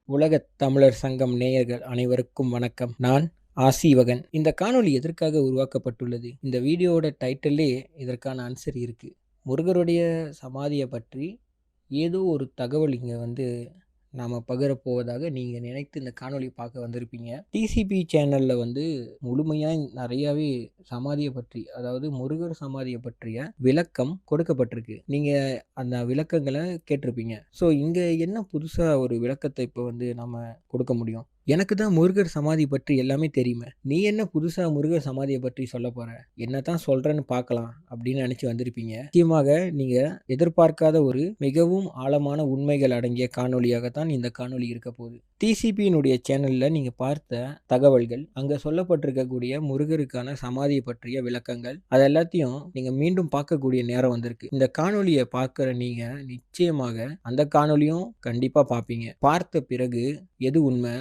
உலகத் தமிழர் சங்கம் நேயர்கள் அனைவருக்கும் வணக்கம். நான் ஆசீவகன். இந்த காணொளி எதற்காக உருவாக்கப்பட்டுள்ளது? இந்த வீடியோவோட டைட்டிலே இதற்கான ஆன்சர் இருக்கு. முருகருடைய சமாதியை பற்றி ஏதோ ஒரு தகவல் இங்கே நாம் பகிரப்போவதாக நீங்கள் நினைத்து இந்த காணொளி பார்க்க வந்திருப்பீங்க. டிசிபி சேனலில் முழுமையாக நிறையாவே சமாதியை பற்றி, அதாவது முருகர் சமாதியை பற்றிய விளக்கம் கொடுக்கப்பட்டிருக்கு. நீங்கள் அந்த விளக்கங்களை கேட்டிருப்பீங்க. ஸோ இங்கே என்ன புதுசாக ஒரு விளக்கத்தை இப்போ நம்ம கொடுக்க முடியும்? எனக்கு தான் முருகர் சமாதி பற்றி எல்லாமே தெரியுமே, நீ என்ன புதுசாக முருகர் சமாதியை பற்றி சொல்ல போற, என்ன தான் சொல்றேன்னு பார்க்கலாம் அப்படின்னு நினச்சி வந்திருப்பீங்க. நிச்சயமாக நீங்கள் எதிர்பார்க்காத ஒரு மிகவும் ஆழமான உண்மைகள் அடங்கிய காணொலியாகத்தான் இந்த காணொலி இருக்க போகுது. டிசிபியினுடைய சேனலில் நீங்கள் பார்த்த தகவல்கள், அங்கே சொல்லப்பட்டிருக்கக்கூடிய முருகருக்கான சமாதியை பற்றிய விளக்கங்கள், அது எல்லாத்தையும் நீங்கள் மீண்டும் பார்க்கக்கூடிய நேரம் வந்திருக்கு. இந்த காணொலியை பார்க்குற நீங்கள் நிச்சயமாக அந்த காணொலியும் கண்டிப்பாக பார்ப்பீங்க. பார்த்த பிறகு எது உண்மை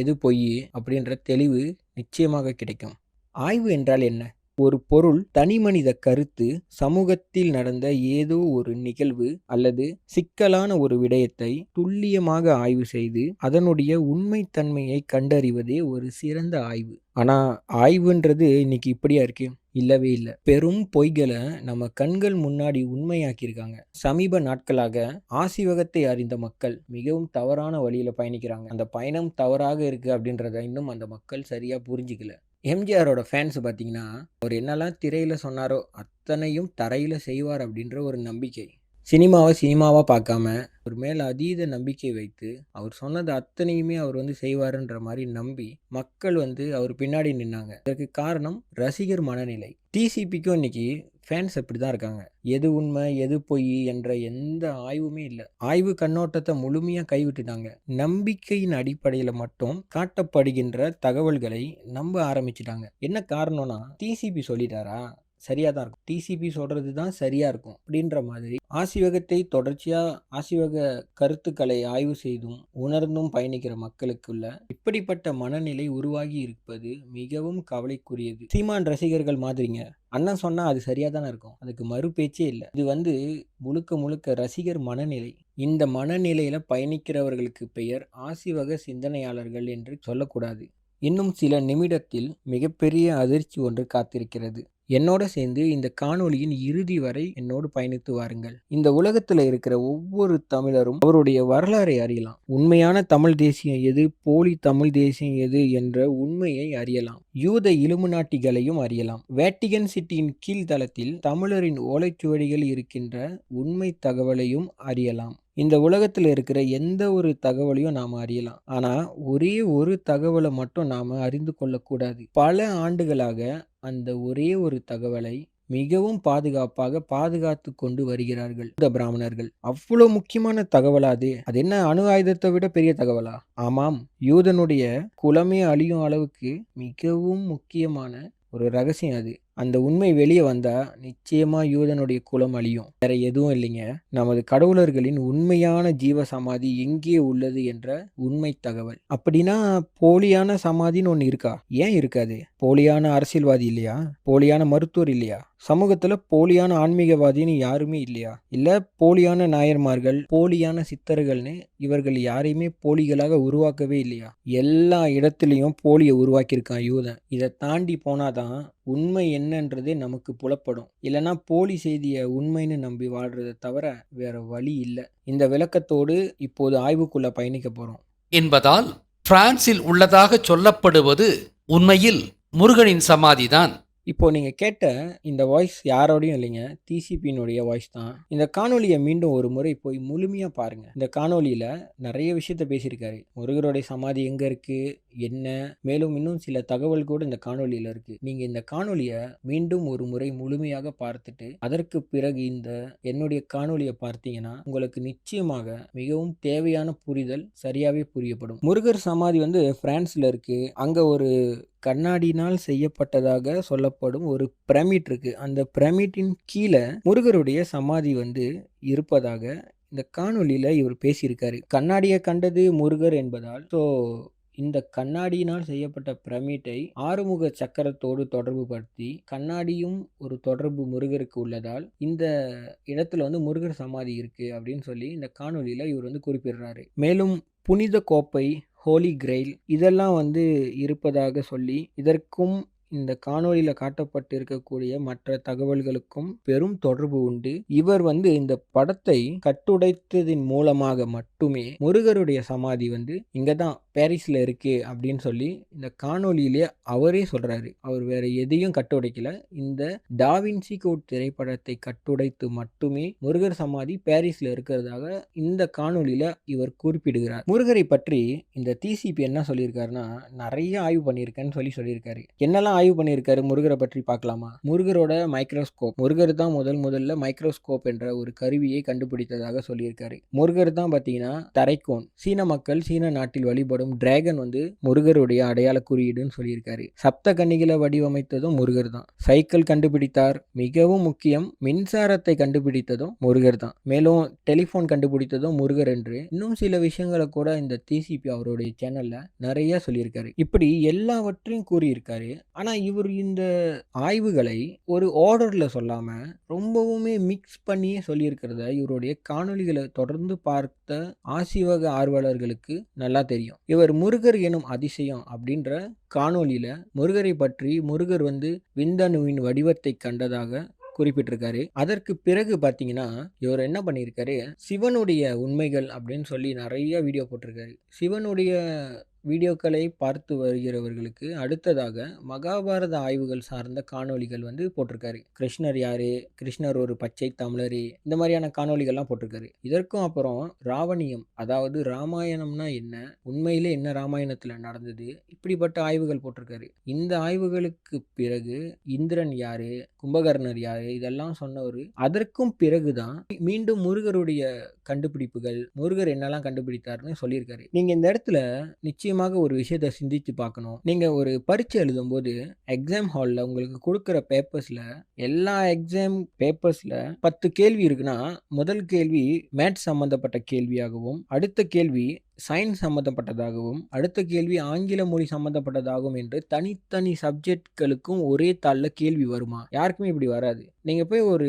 எது பொய் அப்படின்ற தெளிவு நிச்சயமாக கிடைக்கும். ஆய்வு என்றால் என்ன? ஒரு பொருள், தனிமனித கருத்து, சமூகத்தில் நடந்த ஏதோ ஒரு நிகழ்வு அல்லது சிக்கலான ஒரு விடயத்தை துல்லியமாக ஆய்வு செய்து அதனுடைய உண்மைத்தன்மையை கண்டறிவதே ஒரு சிறந்த ஆய்வு. ஆனா ஆய்வுன்றது இன்னைக்கு இப்படியா இருக்கு? இல்லவே இல்லை. பெரும் பொய்களை நம்ம கண்கள் முன்னாடி உண்மையாக்கியிருக்காங்க. சமீப நாட்களாக ஆசிவகத்தை அறிந்த மக்கள் மிகவும் தவறான வழியில பயணிக்கிறாங்க. அந்த பயணம் தவறாக இருக்கு அப்படின்றத இன்னும் அந்த மக்கள் சரியா புரிஞ்சிக்கல. எம்ஜிஆரோட ஃபேன்ஸ் பார்த்தீங்கன்னா, அவர் என்னெல்லாம் திரையில சொன்னாரோ அத்தனையும் தரையில செய்வார் அப்படின்ற ஒரு நம்பிக்கை. சினிமாவை சினிமாவாக பார்க்காம அவர் மேலே அதீத நம்பிக்கை வைத்து அவர் சொன்னது அத்தனையுமே அவர் செய்வாருன்ற மாதிரி நம்பி மக்கள் அவர் பின்னாடி நின்னாங்க. இதற்கு காரணம் ரசிகர் மனநிலை. டிசிபிக்கும் இன்னைக்கு ஃபேன்ஸ் அப்படி தான் இருக்காங்க. எது உண்மை எது பொய் என்ற எந்த ஆய்வுமே இல்லை. ஆய்வு கண்ணோட்டத்தை முழுமையாக கைவிட்டுட்டாங்க. நம்பிக்கையின் அடிப்படையில் மட்டும் காட்டப்படுகின்ற தகவல்களை நம்ப ஆரம்பிச்சிட்டாங்க. என்ன காரணம்னா, டிசிபி சொல்லிட்டாரா, சரியா தான் இருக்கும், டிசிபி சொல்றது தான் சரியா இருக்கும் அப்படின்ற மாதிரி ஆசிவகத்தை தொடர்ச்சியா ஆசிவக கருத்துக்களை ஆய்வு செய்தும் உணர்ந்தும் பயணிக்கிற மக்களுக்குள்ள இப்படிப்பட்ட மனநிலை உருவாகி இருப்பது மிகவும் கவலைக்குரியது. சீமான் ரசிகர்கள் மாதிரிங்க, அண்ணன் சொன்னா அது சரியா தானே இருக்கும், அதுக்கு மறு பேச்சே இல்லை. இது முழுக்க முழுக்க ரசிகர் மனநிலை. இந்த மனநிலையில பயணிக்கிறவர்களுக்கு பெயர் ஆசிவக சிந்தனையாளர்கள் என்று சொல்லக்கூடாது. இன்னும் சில நிமிடத்தில் மிகப்பெரிய அதிர்ச்சி ஒன்று காத்திருக்கிறது. என்னோட சேர்ந்து இந்த காணொளியின் இறுதி வரை என்னோடு பயணித்து வாருங்கள். இந்த உலகத்துல இருக்கிற ஒவ்வொரு தமிழரும் அவருடைய வரலாறை அறியலாம். உண்மையான தமிழ் தேசியம் எது, போலி தமிழ் தேசியம் எது என்ற உண்மையை அறியலாம். யூத இலுமினாட்டிகளையும் அறியலாம். வேட்டிகன் சிட்டியின் கீழ்தளத்தில் தமிழரின் ஓலைச்சுவடிகள் இருக்கின்ற உண்மை தகவலையும் அறியலாம். இந்த உலகத்தில் இருக்கிற எந்த ஒரு தகவலையும் நாம் அறியலாம். ஆனால் ஒரே ஒரு தகவலை மட்டும் நாம் அறிந்து கொள்ளக்கூடாது. பல ஆண்டுகளாக அந்த ஒரே ஒரு தகவலை மிகவும் பாதுகாப்பாக பாதுகாத்து கொண்டு வருகிறார்கள் இந்த பிராமணர்கள். அவ்வளோ முக்கியமான தகவலா அது? அது என்ன, அணு ஆயுதத்தை விட பெரிய தகவலா? ஆமாம், யூதனுடைய குலமே அழியும் அளவுக்கு மிகவும் முக்கியமான ஒரு ரகசியம் அது. அந்த உண்மை வெளியே வந்தா நிச்சயமா யூதனுடைய குலம் அழியும். வேற எதுவும் இல்லைங்க, நமது கடவுளர்களின் உண்மையான ஜீவ சமாதி எங்கே உள்ளது என்ற உண்மை தகவல். அப்படின்னா போலியான சமாதின்னு ஒன்று இருக்கா? ஏன் இருக்காது? போலியான அரசியல்வாதி இல்லையா? போலியான மருத்துவர் இல்லையா? சமூகத்துல போலியான ஆன்மீகவாதின்னு யாருமே இல்லையா? இல்ல போலியான நாயன்மார்கள், போலியான சித்தர்கள்னு இவர்கள் யாரையுமே போலிகளாக உருவாக்கவே இல்லையா? எல்லா இடத்துலையும் போலியை உருவாக்கியிருக்கான் யூதன். இதை தாண்டி போனாதான் உண்மை என்னன்றதே நமக்கு புலப்படும். இல்லைன்னா போலி செய்தியை உண்மைன்னு நம்பி வாழ்றதை தவிர வேற வழி இல்லை. இந்த விளக்கத்தோடு இப்போது ஆய்வுக்குள்ள பயணிக்க போறோம் என்பதால் பிரான்சில் உள்ளதாக சொல்லப்படுவது உண்மையில் முருகனின் சமாதிதான். இப்போ நீங்கள் கேட்ட இந்த வாய்ஸ் யாரோடையும் இல்லைங்க, டிசிபியினுடைய வாய்ஸ் தான். இந்த காணொலியை மீண்டும் ஒரு முறை போய் முழுமையாக பாருங்கள். இந்த காணொலியில் நிறைய விஷயத்த பேசியிருக்காரு. முருகருடைய சமாதி எங்கே இருக்குது, என்ன, மேலும் இன்னும் சில தகவல் கூட இந்த காணொலியில் இருக்குது. நீங்கள் இந்த காணொலியை மீண்டும் ஒரு முறை முழுமையாக பார்த்துட்டு அதற்கு பிறகு இந்த என்னுடைய காணொலியை பார்த்தீங்கன்னா உங்களுக்கு நிச்சயமாக மிகவும் தேவையான புரிதல் சரியாகவே புரியப்படும். முருகர் சமாதி பிரான்ஸில் இருக்குது. அங்கே ஒரு கண்ணாடினால் செய்யப்பட்டதாக சொல்லப்படும் ஒரு பிரமிட் இருக்கு. அந்த பிரமிட்டின் கீழே முருகருடைய சமாதி இருப்பதாக இந்த காணொலியில இவர் பேசியிருக்காரு. கண்ணாடியை கண்டது முருகர் என்பதால் இந்த கண்ணாடியினால் செய்யப்பட்ட பிரமிட்டை ஆறுமுக சக்கரத்தோடு தொடர்பு படுத்தி, கண்ணாடியும் ஒரு தொடர்பு முருகருக்கு உள்ளதால் இந்த இடத்துல வந்து முருகர் சமாதி இருக்கு அப்படின்னு சொல்லி இந்த காணொளியில இவர் வந்து குறிப்பிடுறாரு. மேலும் புனித கோப்பை, ஹோலி கிரெயில் இதெல்லாம் வந்து இருப்பதாக சொல்லி, இதற்கும் இந்த காணொளியில காட்டப்பட்டிருக்கக்கூடிய மற்ற தகவல்களுக்கும் பெரும் தொடர்பு உண்டு. இவர் வந்து இந்த படத்தை கட்டுடைத்ததின் மூலமாக மட்டுமே முருகருடைய சமாதி வந்து இங்க தான் பாரிஸ்ல இருக்கு அப்படின்னு சொல்லி இந்த காணொளியிலே அவரே சொல்றாரு. அவர் வேற எதையும் கட்டுடைக்கல. இந்த டாவின்சி கோட் திரைப்படத்தை கட்டுடைத்து மட்டுமே முருகர் சமாதி பாரிஸ்ல இருக்கிறதாக இந்த காணொளியில இவர் குறிப்பிடுகிறார். முருகரை பற்றி இந்த டிசிபி என்ன சொல்லியிருக்காருன்னா, நிறைய ஆய்வு பண்ணியிருக்கேன்னு சொல்லியிருக்காரு. என்னெல்லாம் ஆய்வு பண்ணியிருக்காரு முருகரை பற்றி பார்க்கலாமா? முருகரோட மைக்ரோஸ்கோப். முருகர் தான் முதல்ல மைக்ரோஸ்கோப் என்ற ஒரு கருவியை கண்டுபிடித்ததாக சொல்லியிருக்காரு. முருகர் தான் பார்த்தீங்கன்னா தரைக்கோன். சீன மக்கள் சீன நாட்டில் வழிபடும் டிராகன் வந்து முருகருடைய அடையாள குறியீடுன்னு சொல்லியிருக்காரு. சப்த கன்னிகளை வடிவமைத்ததும் முருகர் தான். சைக்கிள் கண்டுபிடித்தார். மிகவும் முக்கியம், மின்சாரத்தை கண்டுபிடித்ததும் முருகர் தான். மேலும் டெலிஃபோன் கண்டுபிடித்ததும் முருகர் என்று இன்னும் சில விஷயங்களை கூட இந்த டிசிபி அவருடைய சேனல்ல நிறைய சொல்லியிருக்காரு. இப்படி எல்லாவற்றையும் கூறியிருக்காரு. ஆனா இவர் இந்த ஆய்வுகளை ஒரு ஆர்டர்ல சொல்லாம ரொம்பவுமே மிக்ஸ் பண்ணியே சொல்லியிருக்கிறத இவருடைய காணொளிகளை தொடர்ந்து பார்த்த ஆசிவக ஆர்வலர்களுக்கு நல்லா தெரியும். இவர் முருகர் எனும் அதிசயம் அப்படின்ற காணொளியில முருகரை பற்றி முருகர் வந்து விந்தணுவின் வடிவத்தை கண்டதாக குறிப்பிட்டிருக்காரு. அதற்கு பிறகு பார்த்தீங்கன்னா இவர் என்ன பண்ணியிருக்காரு, சிவனுடைய உண்மைகள் அப்படின்னு சொல்லி நிறைய வீடியோ போட்டிருக்காரு. சிவனுடைய வீடியோக்களை பார்த்து வருகிறவர்களுக்கு அடுத்ததாக மகாபாரத ஆய்வுகள் சார்ந்த காணொளிகள் வந்து போட்டிருக்காரு. கிருஷ்ணர் யாரு, கிருஷ்ணர் ஒரு பச்சை தமிழரே, இந்த மாதிரியான காணொளிகள்லாம் போட்டிருக்காரு. இதற்கும் அப்புறம் ராவணியம், அதாவது ராமாயணம்னா என்ன, உண்மையிலே என்ன ராமாயணத்துல நடந்தது, இப்படிப்பட்ட ஆய்வுகள் போட்டிருக்காரு. இந்த ஆய்வுகளுக்கு பிறகு இந்திரன் யாரு, கும்பகர்ணர் யாரு, இதெல்லாம் சொன்னவர். அதற்கும் பிறகுதான் மீண்டும் முருகருடைய கண்டுபிடிப்புகள், முருகர் என்னெல்லாம் கண்டுபிடித்தாருன்னு சொல்லியிருக்காரு. நீங்க இந்த இடத்துல நிச்சயமாக ஒரு விஷயத்தை சிந்திச்சு பார்க்கணும். நீங்க ஒரு பரீட்சை எழுதும்போது எக்ஸாம் ஹால்ல உங்களுக்கு கொடுக்குற பேப்பர்ஸ்ல எல்லா எக்ஸாம் பேப்பர்ஸ்ல 10 கேள்வி இருக்குன்னா, முதல் கேள்வி மேத்ஸ் சம்பந்தப்பட்ட கேள்வியாகவும், அடுத்த கேள்வி சயின்ஸ் சம்மந்தப்பட்டதாகவும், அடுத்த கேள்வி ஆங்கில மொழி சம்மந்தப்பட்டதாகவும் என்று தனித்தனி சப்ஜெக்ட்களுக்கும் ஒரே தாள்ல கேள்வி வருமா? யாருக்குமே இப்படி வராது. நீங்க போய் ஒரு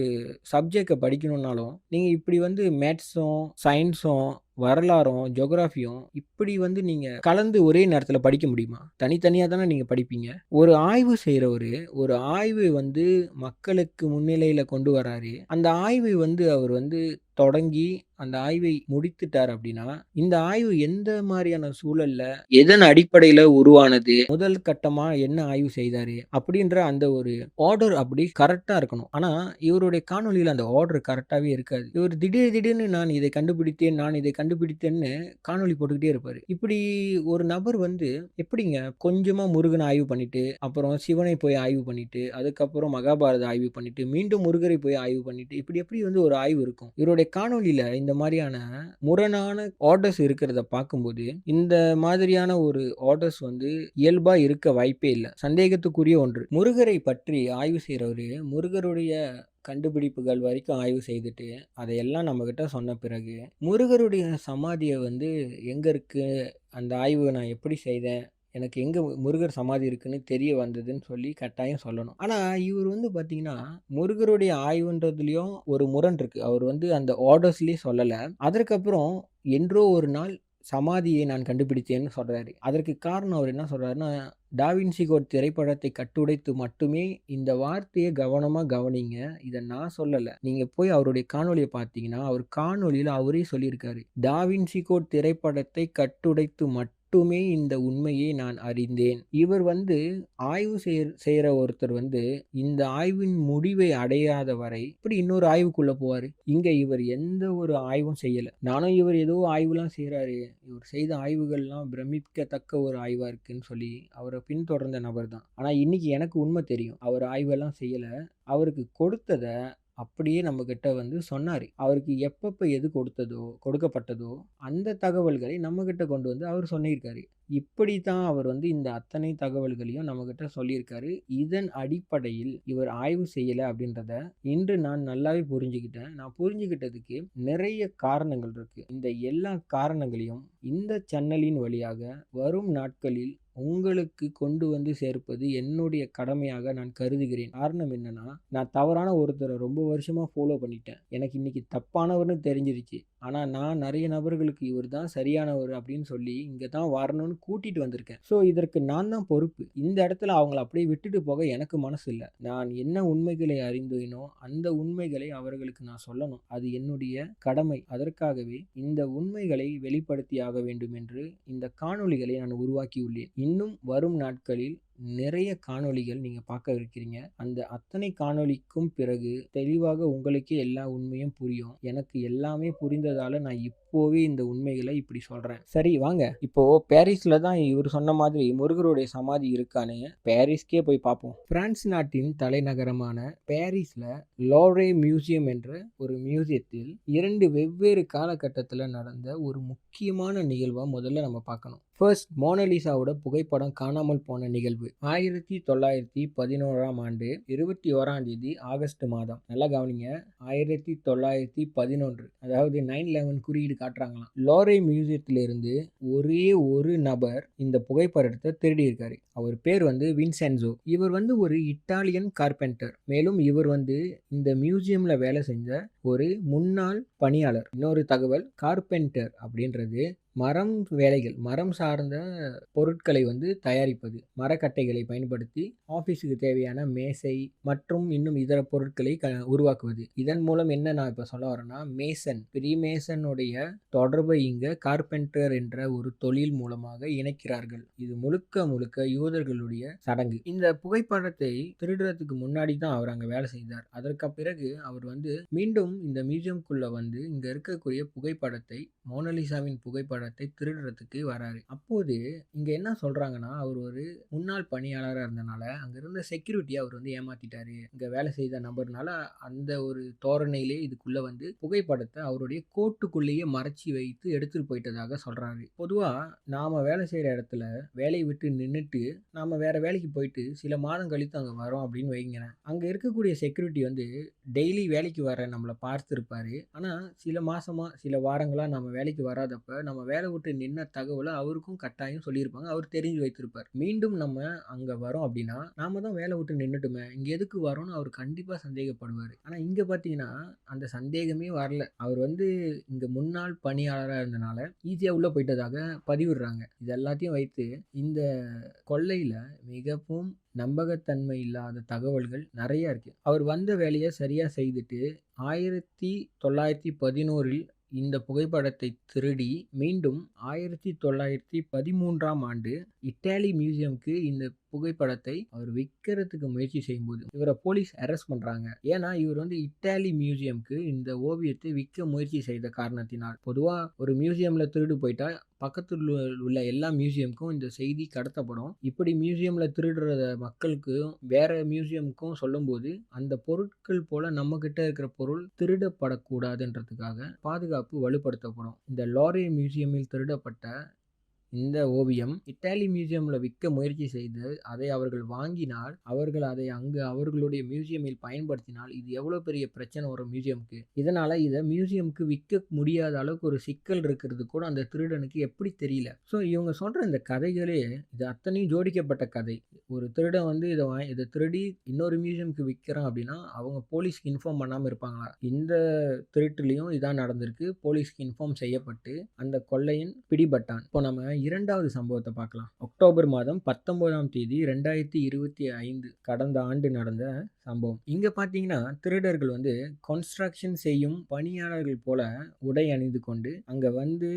சப்ஜெக்டை படிக்கணும்னாலும் நீங்க இப்படி வந்து மேத்ஸும் சயின்ஸும் வரலாறும் ஜியோகிராஃபியும் இப்படி வந்து நீங்க கலந்து ஒரே நேரத்துல படிக்க முடியுமா? தனித்தனியா தானே நீங்க படிப்பீங்க. ஒரு ஆய்வு செய்றவரு ஒரு ஆய்வு வந்து மக்களுக்கு முன்னிலையில கொண்டு வராரு. அந்த ஆய்வை வந்து அவர் வந்து தொடங்கி அந்த ஆய்வை முடித்துட்டார் அப்படின்னா, இந்த ஆய்வு எந்த மாதிரியான சூழல்ல, எதன் அடிப்படையில உருவானது, முதல் கட்டமா என்ன ஆய்வு செய்தாரு அப்படின்ற அந்த ஒரு ஆர்டர் அப்படி கரெக்டா இருக்கணும். ஆனா இவருடைய காணொளியில அந்த ஆர்டர் கரெக்டாவே இருக்காது. இவர் திடீர்னு நான் இதை கண்டுபிடித்தேன், நான் இதை கண்டுபிடித்தேன்னு காணொளி போட்டுக்கிட்டே இருப்பாரு. இப்படி ஒரு நபர் வந்து எப்படிங்க கொஞ்சமா முருகனை ஆய்வு பண்ணிட்டு, அப்புறம் சிவனை போய் ஆய்வு பண்ணிட்டு, அதுக்கப்புறம் மகாபாரத ஆய்வு பண்ணிட்டு, மீண்டும் முருகரை போய் ஆய்வு பண்ணிட்டு, இப்படி எப்படி வந்து ஒரு ஆய்வு இருக்கும்? இவருடைய காணொளியில இந்த மாதிரியான முரணான ஆர்டர்ஸ் இருக்கிறத பார்க்கும்போது, இந்த மாதிரியான ஒரு ஆர்டர்ஸ் வந்து இயல்பா இருக்க வாய்ப்பே இல்ல. சந்தேகத்துக்குரிய ஒன்று. முருகரை பற்றி ஆய்வு செய்றவரு முருகருடைய கண்டுபிடிப்புகள் வரைக்கும் ஆய்வு செய்துட்டு, அதையெல்லாம் நம்மகிட்ட சொன்ன பிறகு, முருகருடைய சமாதிய வந்து எங்க இருக்கு? அந்த ஆய்வு நான் எப்படி செய்தேன்? எனக்கு எங்க முருகர் சமாதி இருக்குன்னு தெரிய வந்ததுன்னு சொல்லி கட்டாயம் சொல்லணும். ஆனா இவர் வந்து பார்த்தீங்கன்னா, முருகருடைய ஆய்வுன்றதுலயும் ஒரு முரண் இருக்கு. அவர் வந்து அந்த ஆர்டர்ஸ்லயே சொல்லல. அதற்கப்புறம் என்றோ ஒரு நாள் சமாதியை நான் கண்டுபிடித்தேன்னு சொல்றாரு. அதற்கு காரணம் அவர் என்ன சொல்றாருன்னா, டாவின்சி கோட் திரைப்படத்தை கட்டுடைத்து மட்டுமே, இந்த வார்த்தையை கவனமா கவனிங்க. இத நான் சொல்லல. நீங்க போய் அவருடைய காணொளிய பார்த்தீங்கன்னா, அவர் காணொளியில அவரே சொல்லியிருக்காரு. டாவின்சி கோட் திரைப்படத்தை கட்டுடைத்து மட்டுமே இந்த உண்மையை நான் அறிந்தேன். இவர் வந்து ஆய்வு செய்ற ஒருத்தர் வந்து இந்த ஆய்வின் முடிவை அடையாத வரை எப்படி இன்னொரு ஆய்வுக்குள்ள போவாரு? இங்க இவர் எந்த ஒரு ஆய்வும் செய்யல. நானும் இவர் ஏதோ ஆய்வுலாம் செய்றாரு. இவர் செய்த ஆய்வுகள்லாம் பிரமிக்கத்தக்க ஒரு ஆய்வா இருக்குன்னு சொல்லி அவர பின்தொடர்ந்த நபர் தான். ஆனா இன்னைக்கு எனக்கு உண்மை தெரியும். அவர் ஆய்வெல்லாம் செய்யல. அவருக்கு கொடுத்தத அப்படியே நம்மகிட்ட வந்து சொன்னாரு. அவருக்கு எப்பப்ப எது கொடுக்கப்பட்டதோ அந்த தகவல்களை நம்மகிட்ட கொண்டு வந்து அவர் சொல்லியிருக்காரு. இப்படி தான் அவர் வந்து இந்த அத்தனை தகவல்களையும் நம்மகிட்ட சொல்லியிருக்காரு. இதன் அடிப்படையில் இவர் ஆய்வு செய்யல அப்படின்றத இன்று நான் நல்லாவே புரிஞ்சுக்கிட்டேன். நான் புரிஞ்சுக்கிட்டதுக்கு நிறைய காரணங்கள் இருக்கு. இந்த எல்லா காரணங்களையும் இந்த சேனலின் வழியாக வரும் நாட்களில் உங்களுக்கு கொண்டு வந்து சேர்ப்பது என்னுடைய கடமையாக நான் கருதுகிறேன். காரணம் என்னன்னா, நான் தவறான ஒருத்தரை ரொம்ப வருஷமா ஃபாலோ பண்ணிட்டேன். எனக்கு இன்னைக்கு தப்பானவர்னு தெரிஞ்சிருச்சு. ஆனா நான் நிறைய நபர்களுக்கு இவர் தான் சரியானவர் அப்படின்னு சொல்லி இங்க தான் வரணும்னு கூட்டிட்டு வந்திருக்கேன். ஸோ இதற்கு நான் தான் பொறுப்பு. இந்த இடத்துல அவங்கள அப்படியே விட்டுட்டு போக எனக்கு மனசு இல்ல. நான் என்ன உண்மைகளை அறிந்தேனோ அந்த உண்மைகளை அவர்களுக்கு நான் சொல்லணும். அது என்னுடைய கடமை. அதற்காகவே இந்த உண்மைகளை வெளிப்படுத்தியாக வேண்டும் என்று இந்த காணொளிகளை நான் உருவாக்கியுள்ளேன். இன்னும் வரும் நாட்களில் நிறைய காணொளிகள் நீங்க பார்க்க இருக்கிறீங்க. அந்த அத்தனை காணொளிக்கும் பிறகு தெளிவாக உங்களுக்கே எல்லா உண்மையும் புரியும். எனக்கு எல்லாமே புரிந்ததால நான் இப்போவே இந்த உண்மைகளை இப்படி சொல்றேன். சரி வாங்க, இப்போ பாரிஸ்ல தான் இவர் சொன்ன மாதிரி முருகருடைய சமாதி இருக்கான்னு பாரிஸ்க்கே போய் பார்ப்போம். பிரான்ஸ் நாட்டின் தலைநகரமான பாரிஸ்ல லோரே மியூசியம் என்ற ஒரு மியூசியத்தில் 2 வெவ்வேறு காலகட்டத்தில் நடந்த ஒரு முக்கியமான நிகழ்வா முதல்ல நம்ம பார்க்கணும். ஃபர்ஸ்ட், மோனலிசாவோட புகைப்படம் காணாமல் போன நிகழ்வு 1911ஆம் ஆண்டு 21ஆம் தேதி ஆகஸ்ட் மாதம். நல்லா கவனிங்க, 1911, அதாவது 9/11 குறியீடு காட்டுறாங்களாம். லோரே மியூசியத்திலிருந்து ஒரே ஒரு நபர் இந்த புகைப்படத்தை திருடி இருக்காரு. அவர் பேர் வந்து வின்சென்சோ. இவர் வந்து ஒரு இட்டாலியன் கார்பெண்டர். மேலும் இவர் வந்து இந்த மியூசியம்ல வேலை செஞ்ச ஒரு முன்னாள் பணியாளர். இன்னொரு தகவல், கார்பெண்டர் அப்படின்றது மரம் வேலைகள், மரம் சார்ந்த பொருட்களை வந்து தயாரிப்பது. மரக்கட்டைகளை பயன்படுத்தி ஆஃபீஸுக்கு தேவையான மேசை மற்றும் இன்னும் இதர பொருட்களை உருவாக்குவது. இதன் மூலம் என்ன நான் இப்போ சொல்ல வரேன்னா, மேசன், ஃப்ரீமேசனுடைய தொடர்பை இங்க கார்பெண்டர் என்ற ஒரு தொழில் மூலமாக இணைக்கிறார்கள். இது முழுக்க முழுக்க யூதர்களுடைய சடங்கு. இந்த புகைப்படத்தை திருடுறதுக்கு முன்னாடி தான் அவர் அங்கே வேலை செய்தார். அதற்கு பிறகு அவர் வந்து மீண்டும் இந்த மியூசியம்குள்ள வந்து இங்க இருக்கக்கூடிய புகைப்படத்தை, மோனலிசாவின் புகைப்படத்தை திருடுறதுக்கு வராரு. அப்போது இங்க என்ன சொல்றாங்கன்னா, அவர் ஒரு முன்னாள் பணியாளராக இருந்தனால அங்க இருந்த செக்யூரிட்டியை அவர் வந்து ஏமாத்திட்டாரு. இங்க வேலை செய்த நபர்னால அந்த ஒரு தோரணையிலே இதுக்குள்ள வந்து புகைப்படத்தை அவருடைய கோட்டுக்குள்ளேயே மறைச்சி வைத்து எடுத்துட்டு போயிட்டதாக சொல்றாரு. பொதுவா நாம வேலை செய்யற இடத்துல வேலையை விட்டு நின்றுட்டு நாம வேற வேலைக்கு போயிட்டு சில மாதம் கழித்து அங்க வரோம் அப்படின்னு வைங்களேன். அங்க இருக்கக்கூடிய செக்யூரிட்டி வந்து டெய்லி வேலைக்கு வர நம்மளை பார்த்துருப்பாரு. ஆனா சில மாசமா சில வாரங்களா நம்ம வேலைக்கு வராதப்ப நம்ம வேலை விட்டு நின்ன தகவலை அவருக்கும் கட்டாயம் சொல்லியிருப்பாங்க. அவர் தெரிஞ்சு வைத்திருப்பார். மீண்டும் நம்ம அங்க வரோம் அப்படின்னா, நாம தான் வேலை விட்டு நின்றுட்டுமே, இங்க எதுக்கு வரோம்னு அவர் கண்டிப்பா சந்தேகப்படுவார். ஆனா இங்க பாத்தீங்கன்னா அந்த சந்தேகமே வரல. அவர் வந்து இங்க முன்னாள் பணியாளராக இருந்தனால ஈஸியா உள்ள போயிட்டதாக பதிவிடுறாங்க. இது எல்லாத்தையும் வைத்து இந்த கொள்ளையில மிகவும் நம்பகத்தன்மை இல்லாத தகவல்கள் நிறைய இருக்கு. அவர் வந்த வேலையை சரியா செய்துட்டு 1911 இந்த புகைப்படத்தை திருடி மீண்டும் 1913ஆம் ஆண்டு இத்தாலி மியூசியம்க்கு இந்த புகைப்படத்தை அவர் விற்கிறதுக்கு முயற்சி செய்யும்போது இவரை போலீஸ் அரெஸ்ட் பண்றாங்க. ஏன்னா இவர் வந்து இத்தாலி மியூசியம்க்கு இந்த ஓவியத்தை விற்க முயற்சி செய்த காரணத்தினால். பொதுவா ஒரு மியூசியம்ல திருடு போயிட்டா பக்கத்தில் உள்ள எல்லா மியூசியம்க்கும் இந்த செய்தி கடத்தப்படும். இப்படி மியூசியம்ல திருடுறத மக்களுக்கு வேற மியூசியம்க்கும் சொல்லும்போது அந்த பொருட்கள் போல நம்ம கிட்ட இருக்கிற பொருள் திருடப்படக்கூடாதுன்றதுக்காக பாதுகாப்பு வலுப்படுத்தப்படும். இந்த லோரே மியூசியமில் திருடப்பட்ட இந்த ஓவியம் இத்தாலி மியூசியம்ல விற்க முயற்சி செய்து அதை அவர்கள் வாங்கினால், அவர்கள் அதை அங்கு அவர்களுடைய மியூசியமில் பயன்படுத்தினால் இது எவ்வளவு பெரிய பிரச்சனை வரும் மியூசியம்க்கு. இதனால இதை மியூசியம்க்கு விற்க முடியாத அளவுக்கு ஒரு சிக்கல் இருக்கிறது கூட அந்த திருடனுக்கு எப்படி தெரியல. ஸோ இவங்க சொல்ற இந்த கதைகளே இது அத்தனையும் ஜோடிக்கப்பட்ட கதை. ஒரு திருடன் வந்து இதை திருடி இன்னொரு மியூசியம்க்கு விற்கிறான் அப்படின்னா அவங்க போலீஸ்க்கு இன்ஃபார்ம் பண்ணாமல் இருப்பாங்களா? இந்த திருட்டுலையும் இதான் நடந்திருக்கு. போலீஸ்க்கு இன்ஃபார்ம் செய்யப்பட்டு அந்த கொள்ளையன் பிடிபட்டான். இப்போ நம்ம இரண்டாவது சம்பவத்தை பார்க்கலாம். அக்டோபர் மாதம் 19ஆம் தேதி 2025 கடந்த ஆண்டு நடந்த சம்பவம். இங்க பாத்தீங்கன்னா திருடர்கள் வந்து கன்ஸ்ட்ரக்ஷன் செய்யும் பணியாளர்கள் போல உடை அணிந்து கொண்டு அங்க வந்து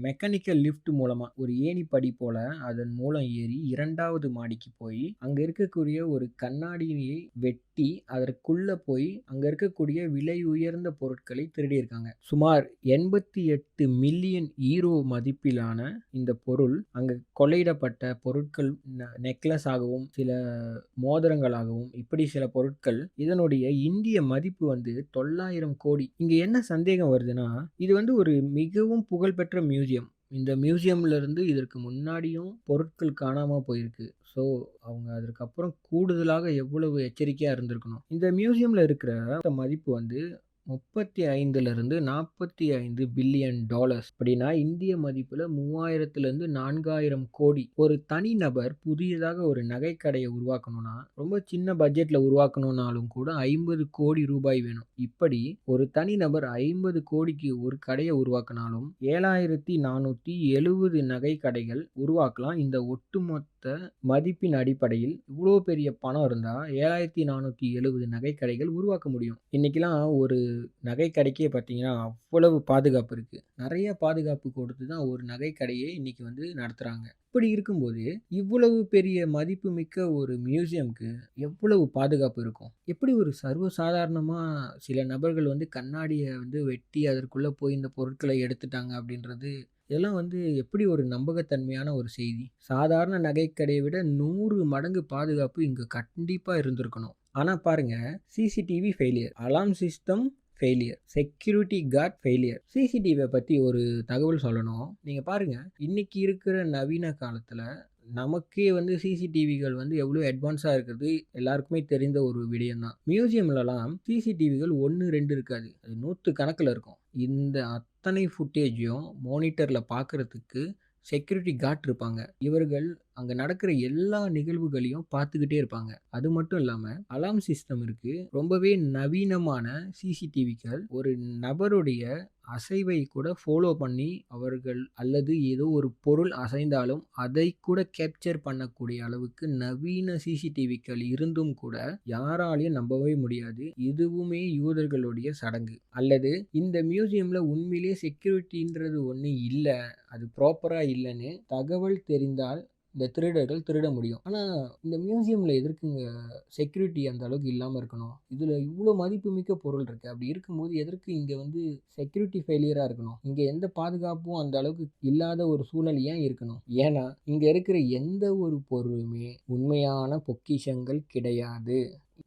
மெக்கானிக்கல் லிஃப்ட் மூலமா ஒரு ஏணிப்படி போல அதன் மூலம் ஏறி 2வது மாடிக்கு போய் அங்க இருக்கக்கூடிய ஒரு கண்ணாடியை வெட்டி அதற்குள்ள போய் அங்க இருக்கக்கூடிய விலை உயர்ந்த பொருட்களை திருடி இருக்காங்க. சுமார் 88 மில்லியன் ஈரோ மதிப்பிலான இந்த பொருள் அங்க கொள்ளையிடப்பட்ட பொருட்கள் நெக்லஸ் ஆகவும் சில மோதிரங்களாகவும் இப்படி சில பொருட்கள், இதனுடைய இந்திய மதிப்பு வந்து 900 கோடி. இங்க என்ன சந்தேகம் வருதுன்னா, இது வந்து ஒரு மிகவும் புகழ்பெற்ற மியூசியம். இந்த மியூசியம்ல இருந்து இதற்கு முன்னாடியும் பொருட்கள் காணாம போயிருக்கு. ஸோ, அவங்க அதற்கப்புறம் கூடுதலாக எவ்வளவு எச்சரிக்கையா இருந்திருக்கணும். இந்த மியூசியம்ல இருக்கிற மதிப்பு வந்து 35லிருந்து 45 பில்லியன் டாலர்ஸ். அப்படின்னா இந்திய மதிப்புல 3000லிருந்து 4000 கோடி. ஒரு தனிநபர் புதியதாக ஒரு நகைக்கடையை உருவாக்கணும்னா, ரொம்ப சின்ன பட்ஜெட்ல உருவாக்கணும்னாலும் கூட 50 கோடி ரூபாய் வேணும். இப்படி ஒரு தனிநபர் 50 கோடிக்கு ஒரு கடையை உருவாக்கினாலும் 7470 நகை கடைகள் உருவாக்கலாம். இந்த ஒட்டுமொத்த மதிப்பின் அடிப்படையில் இவ்வளோ பெரிய பணம் இருந்தா 7470 நகை கடைகள் உருவாக்க முடியும். இன்னைக்கெல்லாம் ஒரு நகை கடைக்கே பார்த்தீங்கன்னா, அவ்வளவு பாதுகாப்பு இருக்கு. நெறைய பாதுகாப்பு கொடுத்து தான் ஒரு நகை கடையே இன்னைக்கு வந்து நடத்துறாங்க. இப்படி இருக்கும்போது, இவ்வளவு பெரிய மதிப்புமிக்க ஒரு மியூசியம்க்கு எவ்வளவு பாதுகாப்பு இருக்கும்? எப்படி ஒரு சர்வசாதாரணமா சில நபர்கள் வந்து கண்ணாடிய வந்து வெட்டி அதற்குள்ள போய் இந்த பொருட்கள எடுத்துட்டாங்க அப்படின்றது, இதெல்லாம் வந்து எப்படி ஒரு நம்பகத்தன்மையான ஒரு செய்தி? சாதாரண நகைக்கடைய விட 100 மடங்கு பாதுகாப்பு இங்க கண்டிப்பா இருந்திருக்கணும். ஆனா பாருங்க, CCTV failure, alarm system failure, security guard failure. சிசிடிவிய பத்தி ஒரு தகவல் சொல்லணும். நீங்க பாருங்க, இன்னைக்கு இருக்கிற நவீன காலத்துல நமக்கே வந்து சிசிடிவிகள் வந்து எவ்வளோ அட்வான்ஸா இருக்கிறது எல்லாருக்குமே தெரிந்த ஒரு விடயம் தான். மியூசியம்லலாம் சிசிடிவிகள் 1, 2 இருக்காது. அது 100 கணக்குல இருக்கும். இந்த அத்தனை ஃபுட்டேஜையும் மானிட்டர்ல பார்க்கறதுக்கு செக்யூரிட்டி கார்ட் இருப்பாங்க. இவர்கள் அங்க நடக்கிற எல்லா நிகழ்வுகளையும் பார்த்துக்கிட்டே இருப்பாங்க. அது மட்டும் இல்லாம அலார்ம் சிஸ்டம் இருக்கு. ரொம்பவே நவீனமான சிசிடிவிக்கள் ஒரு நபருடைய அசைவை கூட ஃபாலோ பண்ணி அவர்கள் அல்லது ஏதோ ஒரு பொருள் அசைந்தாலும் அதை கூட கேப்சர் பண்ணக்கூடிய அளவுக்கு நவீன சிசிடிவிக்கள் இருந்தும் கூட யாராலையும் நம்பவே முடியாது. இதுவுமே யூதர்களுடைய சடங்கு. அல்லது இந்த மியூசியம்ல உண்மையிலேயே செக்யூரிட்டின்றது ஒண்ணு இல்ல. அது ப்ராப்பரா இல்லன்னு தகவல் தெரிந்தால் இந்த திருடர்கள் திருட முடியும். ஆனா இந்த மியூசியம்ல எதற்குங்க செக்யூரிட்டி அந்த அளவுக்கு இல்லாம இருக்கணும்? இதுல இவ்ளோ மதிப்புமிக்க பொருள் இருக்கு. அப்படி இருக்கும்போது எதற்கு இங்க வந்து செக்யூரிட்டி ஃபெயிலியரா இருக்கணும்? இங்க எந்த பாதுகாப்பும் அந்த அளவுக்கு இல்லாத ஒரு சூழல் ஏன் இருக்கணும்? ஏன்னா இங்க இருக்கிற எந்த ஒரு பொருளுமே உண்மையான பொக்கிஷங்கள் கிடையாது.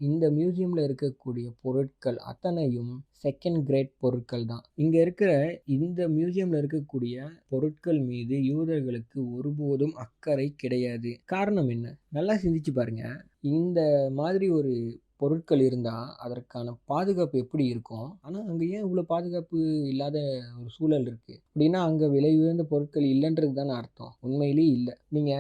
இந்த மியூசியம்ல இருக்கக்கூடிய பொருட்கள் அத்தனையும் செகண்ட் கிரேட் பொருட்கள் தான். இங்க இருக்கிற இந்த மியூசியம்ல இருக்கக்கூடிய பொருட்கள் மீது யூதர்களுக்கு ஒருபோதும் அக்கறை கிடையாது. காரணம் என்ன? நல்லா சிந்திச்சு பாருங்க. இந்த மாதிரி ஒரு பொருட்கள் இருந்தா அதற்கான பாதுகாப்பு எப்படி இருக்கும்? ஆனா அங்க ஏன் இவ்ளோ பாதுகாப்பு இல்லாத ஒரு சூழல் இருக்கு? அப்படின்னா அங்க விலை உயர்ந்த பொருட்கள் இல்லன்றது தானே அர்த்தம். உண்மையிலேயே இல்ல. நீங்க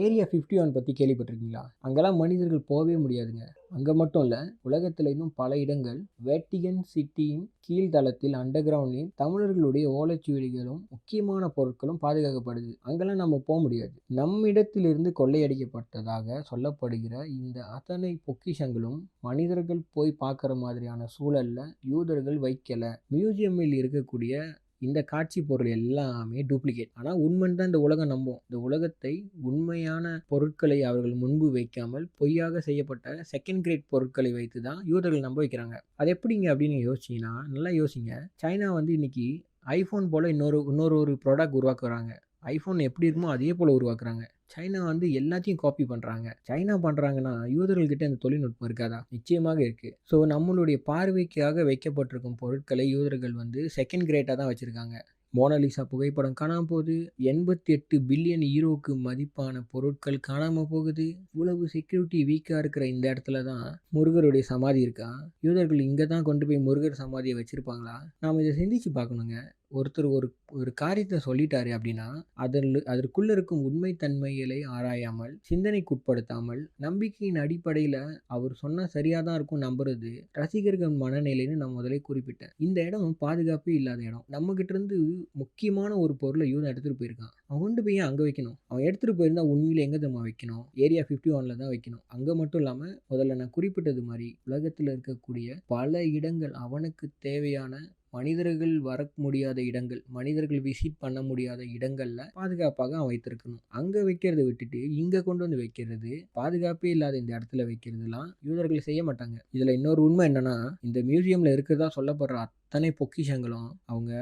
ஏரியா 51 பத்தி கேள்விப்பட்டிருக்கீங்களா? அங்கெல்லாம் மனிதர்கள் போவே முடியாதுங்க. அங்க மட்டும் இல்ல, உலகத்துல இன்னும் பல இடங்கள் வேட்டிகன் சிட்டியின் கீழ்தளத்தில் அண்டர் கிரவுண்டில் தமிழர்களுடைய ஓலைச்சுவடிகளும் முக்கியமான பொருட்களும் பாதுகாக்கப்படுது. அங்கெல்லாம் நம்ம போ முடியாது. நம்மிடத்திலிருந்து கொள்ளையடிக்கப்பட்டதாக சொல்லப்படுகிற இந்த அத்தனை பொக்கிஷங்களும் மனிதர்கள் போய் பார்க்குற மாதிரியான சூழல்ல யூதர்கள் வைக்கல. மியூசியமில் இருக்கக்கூடிய இந்த காட்சி பொருள் எல்லாமே டூப்ளிகேட். ஆனா உண்மைன்னு தான் இந்த உலகம் நம்பும். இந்த உலகத்தை உண்மையான பொருட்களை அவர்கள் முன்பு வைக்காமல் பொய்யாக செய்யப்பட்ட செகண்ட் கிரேட் பொருட்களை வைத்து தான் யூதர்கள் நம்ப வைக்கிறாங்க. அது எப்படிங்க அப்படின்னு யோசிச்சீங்கன்னா, நல்லா யோசிங்க. சைனா வந்து இன்னைக்கு ஐஃபோன் போல இன்னொரு ஒரு ப்ராடக்ட் உருவாக்குறாங்க. ஐஃபோன் எப்படி இருக்குமோ அதே போல உருவாக்குறாங்க. சைனா வந்து எல்லாத்தையும் காப்பி பண்றாங்க. சைனா பண்றாங்கன்னா, யூதர்கள் கிட்ட இந்த தொழில்நுட்பம் இருக்காதா? நிச்சயமாக இருக்கு. ஸோ நம்மளுடைய பார்வைக்காக வைக்கப்பட்டிருக்கும் பொருட்களை யூதர்கள் வந்து செகண்ட் கிரேட்டா தான் வச்சிருக்காங்க. மோனாலிசா புகைப்படம் காணாம போகுது. 88 பில்லியன் ஈரோக்கு மதிப்பான பொருட்கள் காணாம போகுது. இவ்வளவு செக்யூரிட்டி வீக்கா இருக்கிற இந்த இடத்துல தான் முருகருடைய சமாதி இருக்கா? யூதர்கள் இங்க தான் கொண்டு போய் முருகர் சமாதியை வச்சிருப்பாங்களா? நாம இதை சிந்திச்சு பார்க்கணுங்க. ஒருத்தர் ஒரு காரியத்தை சொல்லிட்டாரு அப்படின்னா அதற்குள்ள இருக்கும் உண்மை தன்மைகளை ஆராயாமல் சிந்தனைக்குட்படுத்தாமல் நம்பிக்கையின் அடிப்படையில அவர் சொன்னா சரியா தான் இருக்கும் நம்புறது ரசிகர்கள் மனநிலைன்னு நான் முதலே குறிப்பிட்டேன். இந்த இடம் பாதுகாப்பே இல்லாத இடம். நம்ம கிட்ட இருந்து முக்கியமான ஒரு பொருளை யூதன் எடுத்துட்டு போயிருக்கான். அவன் கொண்டு போய் அங்க வைக்கணும். அவன் எடுத்துட்டு போயிருந்தா உண்மையில எங்க தெரியுமா வைக்கணும்? ஏரியா 51ல தான் வைக்கணும். அங்க மட்டும் இல்லாம முதல்ல நான் குறிப்பிட்டது மாதிரி உலகத்துல இருக்கக்கூடிய பல இடங்கள் அவனுக்கு தேவையான மனிதர்கள் வர முடியாத இடங்கள், மனிதர்கள் விசிட் பண்ண முடியாத இடங்கள்ல பாதுகாப்பாக அவன் வைத்திருக்கணும். அங்க வைக்கிறத விட்டுட்டு இங்க கொண்டு வந்து வைக்கிறது, பாதுகாப்பே இல்லாத இந்த இடத்துல வைக்கிறதுலாம் யூதர்கள் செய்ய மாட்டாங்க. இதுல இன்னொரு உண்மை என்னன்னா, இந்த மியூசியம்ல இருக்கிறதா சொல்லப்படுற அத்தனை பொக்கிஷங்களும் அவங்க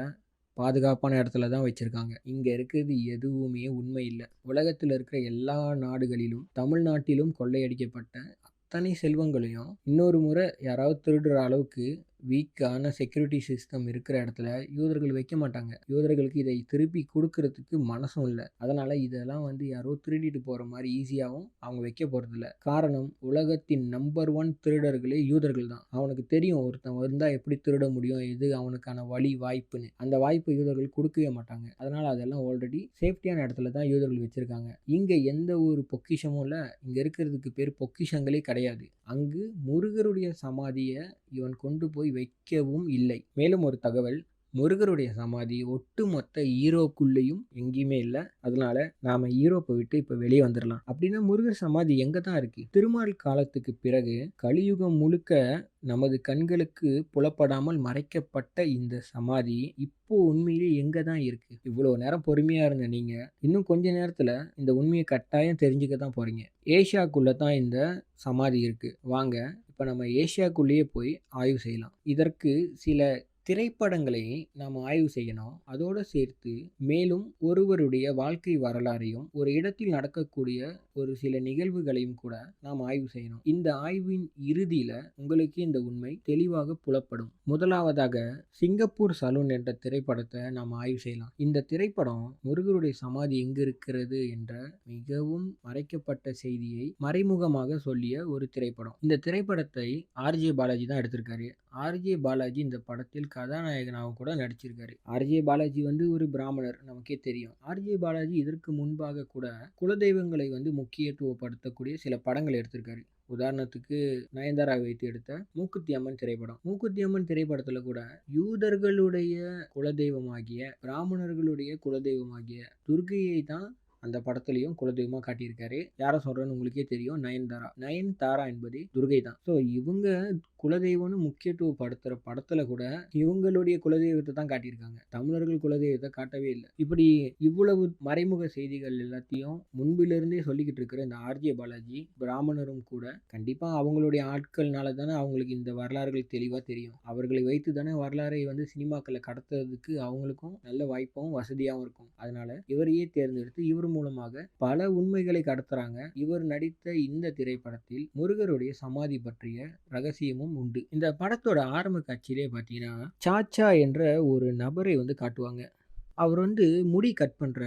பாதுகாப்பான இடத்துல தான் வச்சிருக்காங்க. இங்க இருக்கிறது எதுவுமே உண்மை இல்ல. உலகத்துல இருக்கிற எல்லா நாடுகளிலும் தமிழ்நாட்டிலும் கொள்ளையடிக்கப்பட்ட அத்தனை செல்வங்களையும் இன்னொரு முறை யாராவது திருடுற அளவுக்கு வீக்கான செக்யூரிட்டி சிஸ்டம் இருக்கிற இடத்துல யூதர்கள் வைக்க மாட்டாங்க. யூதர்களுக்கு இதை திருப்பி கொடுக்கறதுக்கு மனசும் இல்லை. அதனால இதெல்லாம் வந்து யாரோ திருடிட்டு போற மாதிரி ஈஸியாகவும் அவங்க வைக்க போறதில்ல. காரணம், உலகத்தின் நம்பர் 1 திருடர்களே யூதர்கள் தான். அவனுக்கு தெரியும் ஒருத்தன் வந்தா எப்படி திருட முடியும், எது அவனுக்கான வழி வாய்ப்புன்னு. அந்த வாய்ப்பை யூதர்கள் கொடுக்கவே மாட்டாங்க. அதனால அதெல்லாம் ஆல்ரெடி சேஃப்டியான இடத்துல தான் யூதர்கள் வச்சிருக்காங்க. இங்க எந்த ஒரு பொக்கிஷமும் இல்லை. இங்க இருக்கிறதுக்கு பேர் பொக்கிஷங்களே கிடையாது. அங்கு முருகருடைய சமாதியை இவன் கொண்டு போய் வைக்கவும் இல்லை. மேலும் ஒரு தகவல், முருகருடைய சமாதி ஒட்டுமொத்த ஈரோப்புக்குள்ளேயும் எங்கேயுமே இல்லை. அதனால நாம ஈரோப்பை விட்டு இப்போ வெளியே வந்துடலாம். அப்படின்னா முருகர் சமாதி எங்கே தான் இருக்கு? திருமால் காலத்துக்கு பிறகு கலியுகம் முழுக்க நமது கண்களுக்கு புலப்படாமல் மறைக்கப்பட்ட இந்த சமாதி இப்போ உண்மையிலே எங்கே தான் இருக்கு? இவ்வளோ நேரம் பொறுமையாக இருந்த நீங்கள் இன்னும் கொஞ்ச நேரத்தில் இந்த உண்மையை கட்டாயம் தெரிஞ்சுக்க தான் போறீங்க. ஏஷியாக்குள்ளே தான் இந்த சமாதி இருக்கு. வாங்க இப்போ நம்ம ஏஷியாக்குள்ளேயே போய் ஆய்வு செய்யலாம். இதற்கு சில திரைப்படங்களை நாம் ஆய்வு செய்யணும். அதோடு சேர்த்து மேலும் ஒருவருடைய வாழ்க்கை வரலாறையும் ஒரு இடத்தில் நடக்கக்கூடிய ஒரு சில நிகழ்வுகளையும் கூட நாம் ஆய்வு செய்யணும். இந்த ஆய்வின் இறுதியில் உங்களுக்கு இந்த உண்மை தெளிவாக புலப்படும். முதலாவதாக சிங்கப்பூர் சலூன் என்ற திரைப்படத்தை நாம் ஆய்வு செய்யலாம். இந்த திரைப்படம் முருகருடைய சமாதி எங்கு இருக்கிறது என்ற மிகவும் மறைக்கப்பட்ட செய்தியை மறைமுகமாக சொல்லிய ஒரு திரைப்படம். இந்த திரைப்படத்தை ஆர்ஜே பாலாஜி தான் எடுத்திருக்காரு. ஆர்ஜே பாலாஜி இந்த படத்தில் கதாநாயகனாக கூட நடிச்சிருக்காரு. ஆர்ஜே பாலாஜி வந்து ஒரு பிராமணர், நமக்கே தெரியும். ஆர்ஜே பாலாஜி இதற்கு முன்பாக கூட குலதெய்வங்களை வந்து முக்கியத்துவப்படுத்தக்கூடிய சில படங்கள் எடுத்திருக்காரு. உதாரணத்துக்கு நயன்தாரா வைத்து எடுத்த மூக்குத்தி அம்மன் திரைப்படம். மூக்குத்தி அம்மன் திரைப்படத்துல கூட யூதர்களுடைய குலதெய்வமாகிய பிராமணர்களுடைய குலதெய்வமாகிய துர்க்கையை தான் அந்த படத்துலையும் குலதெய்வமாக காட்டியிருக்காரு. யாரை சொல்கிறேன்னு உங்களுக்கே தெரியும், நயன்தாரா. நயன்தாரா என்பது துர்கை தான். ஸோ இவங்க குலதெய்வம்னு முக்கியத்துவப்படுத்துகிற படத்தில் கூட இவங்களுடைய குலதெய்வத்தை தான் காட்டியிருக்காங்க. தமிழர்கள் குலதெய்வத்தை காட்டவே இல்லை. இப்படி இவ்வளவு மறைமுக செய்திகள் எல்லாத்தையும் முன்பிலிருந்தே சொல்லிக்கிட்டு இருக்கிற இந்த ஆர்ஜே பாலாஜி பிராமணரும் கூட கண்டிப்பாக அவங்களுடைய ஆட்கள்னால தானே அவங்களுக்கு இந்த வரலாறுகள் தெளிவாக தெரியும். அவர்களை வைத்து தானே வரலாறை வந்து சினிமாக்களை கடத்துறதுக்கு அவங்களுக்கும் நல்ல வாய்ப்பும் வசதியாகவும் இருக்கும். அதனால இவரையே தேர்ந்தெடுத்து இவர் மூலமாக பல உண்மைகளை கடத்துறாங்க. இவர் நடித்த இந்த திரைப்படத்தில் முருகருடைய சமாதி பற்றிய ரகசியமும் உண்டு. இந்த படத்தோட ஆரம்ப காட்சியிலே பார்த்தீங்கன்னா சாச்சா என்ற ஒரு நபரை வந்து காட்டுவாங்க. அவர் வந்து முடி கட் பண்ணுற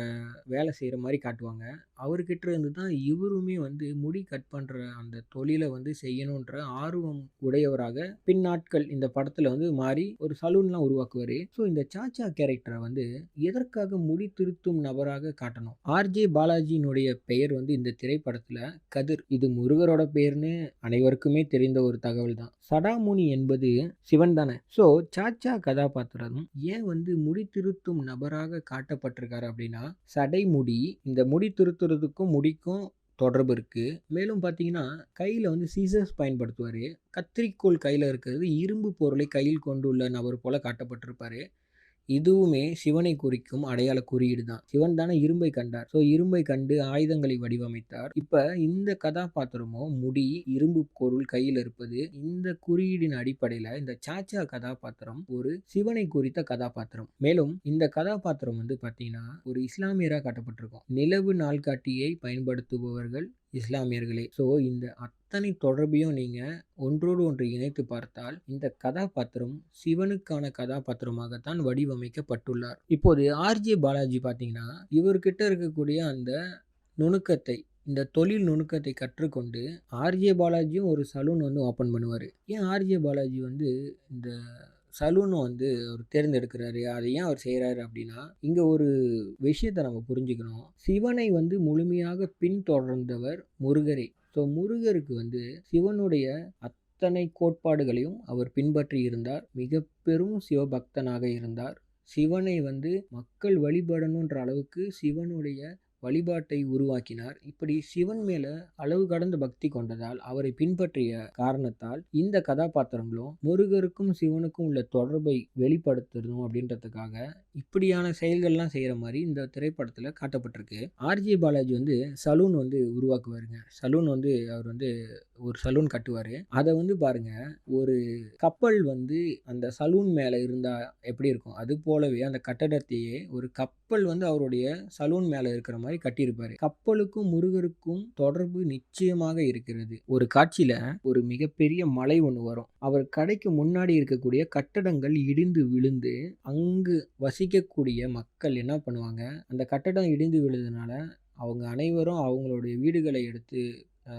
வேலை செய்கிற மாதிரி காட்டுவாங்க. அவர்கிட்ட இருந்து தான் இவருமே வந்து முடி கட் பண்ணுற அந்த தொழிலை வந்து செய்யணுன்ற ஆர்வம் உடையவராக பின்னாட்கள் இந்த படத்தில் வந்து மாறி ஒரு சலூன்லாம் உருவாக்குவார். ஸோ இந்த சாச்சா கேரக்டரை வந்து எதற்காக முடி திருத்தும் நபராக காட்டணும்? ஆர்ஜே பாலாஜியினுடைய பெயர் வந்து இந்த திரைப்படத்தில் கதிர். இது முருகரோட பெயர்னு அனைவருக்குமே தெரிந்த ஒரு தகவல் தான். சடாமுனி என்பது சிவன் தானே. ஸோ சாச்சா கதாபாத்திரம் ஏன் வந்து முடி திருத்தும் நபராக காட்டப்பட்டிருக்காரு அப்படின்னா, சடைமுடி, இந்த முடி திருத்துறதுக்கும் முடிக்கும் தொடர்பு இருக்கு. மேலும் பார்த்தீங்கன்னா கையில் வந்து சீசர்ஸ் பயன்படுத்துவார். கத்திரிக்கோள் கையில் இருக்கிறது இரும்பு பொருளை கையில் கொண்டுள்ள நபர் போல காட்டப்பட்டிருப்பாரு. இதுவுமே சிவனை குறிக்கும் அடையாள குறியீடு தான். சிவன் தானே இரும்பை கண்டார். ஸோ இரும்பை கண்டு ஆயுதங்களை வடிவமைத்தார். இப்ப இந்த கதாபாத்திரமும் முடி, இரும்பு பொருள் கையில் இருப்பது, இந்த குறியீடின் அடிப்படையில இந்த சாச்சா கதாபாத்திரம் ஒரு சிவனை குறித்த கதாபாத்திரம். மேலும் இந்த கதாபாத்திரம் வந்து பார்த்தீங்கன்னா ஒரு இஸ்லாமியராக காட்டப்பட்டிருக்கும். நிலவு நாள்காட்டியை பயன்படுத்துபவர்கள் இஸ்லாமியர்களே. ஸோ இந்த அத்தனை தொடர்பையும் நீங்கள் ஒன்றோடு ஒன்று இணைத்து பார்த்தால் இந்த கதாபாத்திரம் சிவனுக்கான கதாபாத்திரமாகத்தான் வடிவமைக்கப்பட்டுள்ளார். இப்போது ஆர்ஜே பாலாஜி பார்த்தீங்கன்னா இவர்கிட்ட இருக்கக்கூடிய அந்த நுணுக்கத்தை, இந்த தொழில் நுணுக்கத்தை கற்றுக்கொண்டு ஆர்ஜே பாலாஜியும் ஒரு சலூன் வந்து ஓப்பன் பண்ணுவார். ஏன் ஆர்ஜே பாலாஜி வந்து இந்த சலூனை வந்து அவர் தேர்ந்தெடுக்கிறாரு, அதை ஏன் அவர் செய்கிறாரு அப்படின்னா, இங்கே ஒரு விஷயத்தை நம்ம புரிஞ்சுக்கணும். சிவனை வந்து முழுமையாக பின்தொடர்ந்தவர் முருகரே. ஸோ முருகருக்கு வந்து சிவனுடைய அத்தனை கோட்பாடுகளையும் அவர் பின்பற்றி இருந்தார். மிக பெரும் சிவபக்தனாக இருந்தார். சிவனை வந்து மக்கள் வழிபடணுன்ற அளவுக்கு சிவனுடைய வழிபாட்டை உருவாக்கினார். இப்படி சிவன் மேல அளவு கடந்த பக்தி கொண்டதால் அவரை பின்பற்றிய காரணத்தால் இந்த கதாபாத்திரங்களும் முருகருக்கும் சிவனுக்கும் உள்ள தொடர்பை வெளிப்படுத்தணும் அப்படின்றதுக்காக இப்படியான செயல்கள்லாம் செய்யற மாதிரி இந்த திரைப்படத்துல காட்டப்பட்டிருக்கு. ஆர்ஜே பாலாஜி வந்து சலூன் வந்து உருவாக்குவாருங்க. சலூன் வந்து அவர் வந்து ஒரு சலூன் கட்டுவாரு. அதை வந்து பாருங்க, ஒரு கப்பல் வந்து அந்த சலூன் மேல இருந்தா எப்படி இருக்கும், அது போலவே அந்த கட்டடத்தையே ஒரு கப்பல் வந்து அவருடைய சலூன் மேல இருக்கிற மாதிரி மாதிரி கட்டியிருப்பாரு. கப்பலுக்கும் முருகருக்கும் தொடர்பு நிச்சயமாக இருக்கிறது. ஒரு காட்சியில ஒரு மிகப்பெரிய மலை ஒண்ணு வரும். அவர் கடைக்கு முன்னாடி இருக்கக்கூடிய கட்டடங்கள் இடிந்து விழுந்து, அங்கு வசிக்கக்கூடிய மக்கள் என்ன பண்ணுவாங்க, அந்த கட்டடம் இடிந்து விழுந்ததுனால அவங்க அனைவரும் அவங்களுடைய வீடுகளை எடுத்து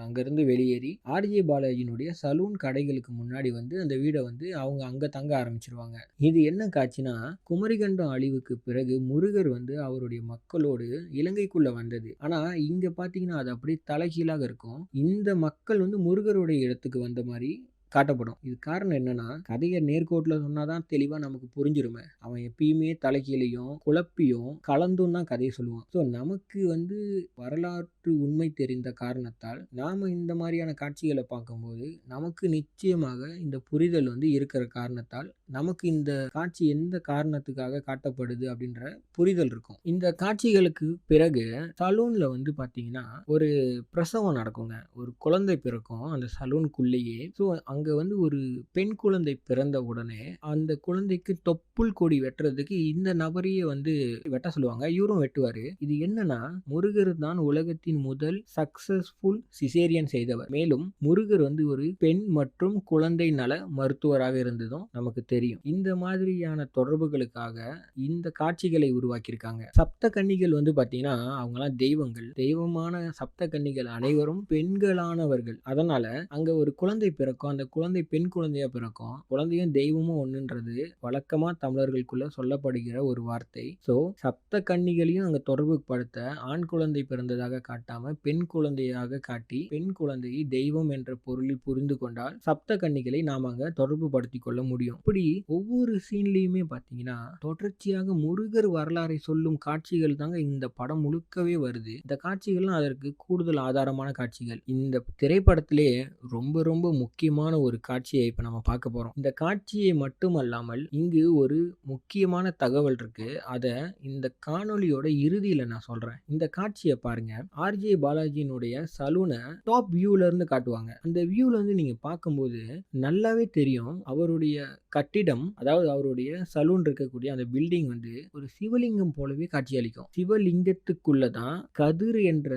அங்கேருந்து வெளியேறி ஆர்ஜே பாலாஜியினுடைய சலூன் கடைகளுக்கு முன்னாடி வந்து அந்த வீடை வந்து அவங்க அங்கே தங்க ஆரம்பிச்சிருவாங்க. இது என்ன காட்சினா, குமரிகண்டம் அழிவுக்கு பிறகு முருகர் வந்து அவருடைய மக்களோடு இலங்கைக்குள்ள வந்தது. ஆனா இங்க பார்த்தீங்கன்னா அது அப்படியே தலைகீழாக இருக்கும். இந்த மக்கள் வந்து முருகருடைய இடத்துக்கு வந்த மாதிரி காட்டப்படும். இது காரணம் என்னன்னா, கதைய நேர்கோட்டுல சொன்னா தான் தெளிவா நமக்கு புரிஞ்சிருமே. அவன் எப்பயுமே தலைகீழயும், குழப்பியும், கலந்தும் தான் கதைய சொல்லுவான். ஸோ நமக்கு வந்து வரலாற்று உண்மை தெரிந்த காரணத்தால், நாம இந்த மாரியான காட்சிகள பார்க்கும்போது, நமக்கு நிச்சயமாக இந்த புரிதல் வந்து இருக்கிற காரணத்தால், நமக்கு இந்த காட்சி எந்த காரணத்துக்காக காட்டப்படுது அப்படின்ற புரிதல் இருக்கும். இந்த காட்சிகளுக்கு பிறகு சலூன்ல வந்து பார்த்தீங்கன்னா, ஒரு பிரசவம் நடக்குங்க. ஒரு குழந்தை பிறக்கும் அந்த சலூனுக்குள்ளேயே. ஸோ அங்க வந்து ஒரு பெண் குழந்தை பிறந்த உடனே, அந்த குழந்தைக்கு தொப்புள் கொடி வெட்டுறதுக்கு இந்த நபரையே வந்து வெட்ட சொல்லுவாங்க. இவரும் வெட்டுவாரு. இது என்னன்னா, முருகர் தான் உலகத்தின் முதல் சக்சஸ்ஃபுல் சிசேரியன் செய்தவர். மேலும் முருகர் வந்து ஒரு பெண் மற்றும் குழந்தை நல மருத்துவராக இருந்ததும் நமக்கு தெரியும். இந்த மாதிரியான தொடர்புகளுக்காக இந்த காட்சிகளை உருவாக்கியிருக்காங்க. சப்த கன்னிகள் வந்து பார்த்தீங்கன்னா, அவங்கலாம் தெய்வங்கள். தெய்வமான சப்த கன்னிகள் அனைவரும் பெண்களானவர்கள். அதனால அங்க ஒரு குழந்தை பிறக்கும். அந்த குழந்தை பெண் குழந்தையா பிறக்கும். குழந்தையும் தெய்வமும் ஒண்ணுன்றது வழக்கமா தமிழர்களுக்குள்ள சொல்லப்படுகிற ஒரு வார்த்தை. ஸோ சப்த கன்னிகளையும் அங்க தொடர்பு படுத்த ஆண் குழந்தை பிறந்ததாக காட்டாம பெண் குழந்தையாக காட்டி, பெண் குழந்தையை தெய்வம் என்ற பொருளில் புரிந்து கொண்டால் சப்த கன்னிகளை நாம அங்க தொடர்பு படுத்திக் கொள்ள முடியும். இப்படி ஒவ்வொரு சீன்லயுமே பார்த்தீங்கன்னா, தொடர்ச்சியாக முருகர் வரலாறை சொல்லும் காட்சிகள் தாங்க இந்த படம் முழுக்கவே வருது. இந்த காட்சிகள்லாம் அதற்கு கூடுதல் ஆதாரமான காட்சிகள். இந்த திரைப்படத்திலேயே ரொம்ப ரொம்ப முக்கியமான ஒரு காட்சியை இப்ப நம்ம பார்க்க போறோம். இந்த காட்சியை மட்டுமல்லாமல் இங்கு ஒரு முக்கியமான தகவல் இருக்கு. அத இந்த காணொளியோட இறுதியில நான் சொல்றேன். இந்த காட்சிய பாருங்க. ஆர்ஜே பாலாஜியினுடைய சலூன டாப் வியூல இருந்து காட்டுவாங்க. அந்த வியூல இருந்து நீங்க பார்க்கும்போது நல்லாவே தெரியும். அவருடைய கட்டிடம், அதாவது அவருடைய சலூன் இருக்கக்கூடிய அந்த பில்டிங் வந்து ஒரு சிவலிங்கம் போலவே காட்சியளிக்கும். சிவலிங்கத்துக்குள்ள தான் கதிர் என்ற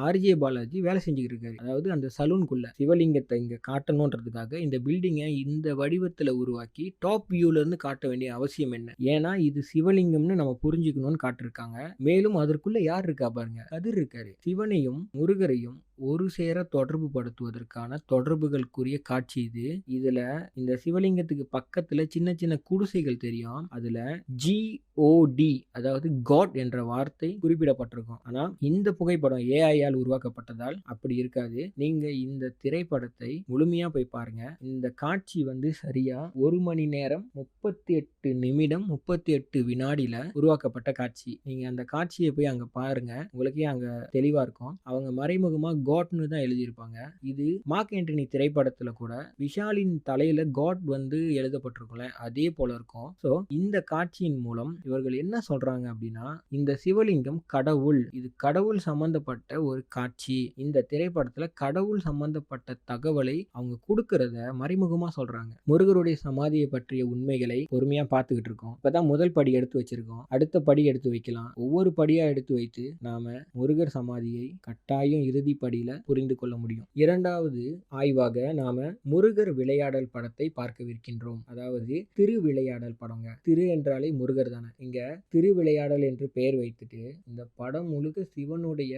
ஆர்ஜே பாலாஜி வேலை செஞ்சுக்கிட்டு இருக்காரு. அதாவது அந்த சலூனுக்குள்ள சிவலிங்கத்தை இங்க காட்டணுன்றதுக்காக இந்த பில்டிங்கை இந்த வடிவத்துல உருவாக்கி டாப் வியூல இருந்து காட்ட வேண்டிய அவசியம் என்ன? ஏன்னா இது சிவலிங்கம்னு நம்ம புரிஞ்சுக்கணும்னு காட்டிருக்காங்க. மேலும் அதற்குள்ள யார் இருக்கா பாருங்க, கதிர் இருக்காரு. சிவனையும் முருகரையும் ஒரு சேர தொடர்பு படுத்துவதற்கான தொடர்புகளுக்குரிய காட்சி இது. இதுல இந்த சிவலிங்கத்துக்கு பக்கத்துல சின்ன சின்ன குடிசைகள் தெரியும். அதுல GOD, அதாவது காட் என்ற வார்த்தை குறிப்பிடப்பட்டிருக்கும். ஆனா இந்த புகைப்படம் AI-ஆல் உருவாக்கப்பட்டதால் அப்படி இருக்காது. நீங்க இந்த திரைப்படத்தை முழுமையா போய் பாருங்க. இந்த காட்சி வந்து சரியா 1 மணி நேரம் 38 நிமிடம் 38 வினாடியில உருவாக்கப்பட்ட காட்சி. நீங்க அந்த காட்சியை போய் அங்க பாருங்க. உங்களுக்கே அங்க தெளிவா இருக்கும். அவங்க மறைமுகமா காட்னு தான் எழுதியிருப்பாங்க. இது மார்க் ஆண்டனி திரைப்படத்துல கூட விஷாலின் தலையில காட் வந்து எழுதப்பட்டிருக்கும்ல, அதே போல இருக்கும். ஸோ இந்த காட்சியின் மூலம் இவர்கள் என்ன சொல்றாங்க அப்படின்னா, இந்த சிவலிங்கம் கடவுள், இது கடவுள் சம்பந்தப்பட்ட ஒரு காட்சி. இந்த திரைப்படத்துல கடவுள் சம்பந்தப்பட்ட தகவலை அவங்க கொடுக்கறத மறைமுகமா சொல்றாங்க. முருகருடைய சமாதியை பற்றிய உண்மைகளை பொறுமையா பார்த்துக்கிட்டு இருக்கோம். இப்பதான் முதல் படி எடுத்து வச்சிருக்கோம். அடுத்த படி எடுத்து வைக்கலாம். ஒவ்வொரு படியா எடுத்து வைத்து நாம முருகர் சமாதியை கட்டாயம் இறுதி படியில புரிந்து கொள்ள முடியும். இரண்டாவது ஆய்வாக நாம முருகர் விளையாடல் படத்தை பார்க்கவிருக்கின்றோம். அதாவது திருவிளையாடல் படங்க. திரு என்றாலே முருகர் தானே. இங்க திருவிளையாடல் என்று பெயர் வைத்துட்டு இந்த படம் முழுக்க சிவனுடைய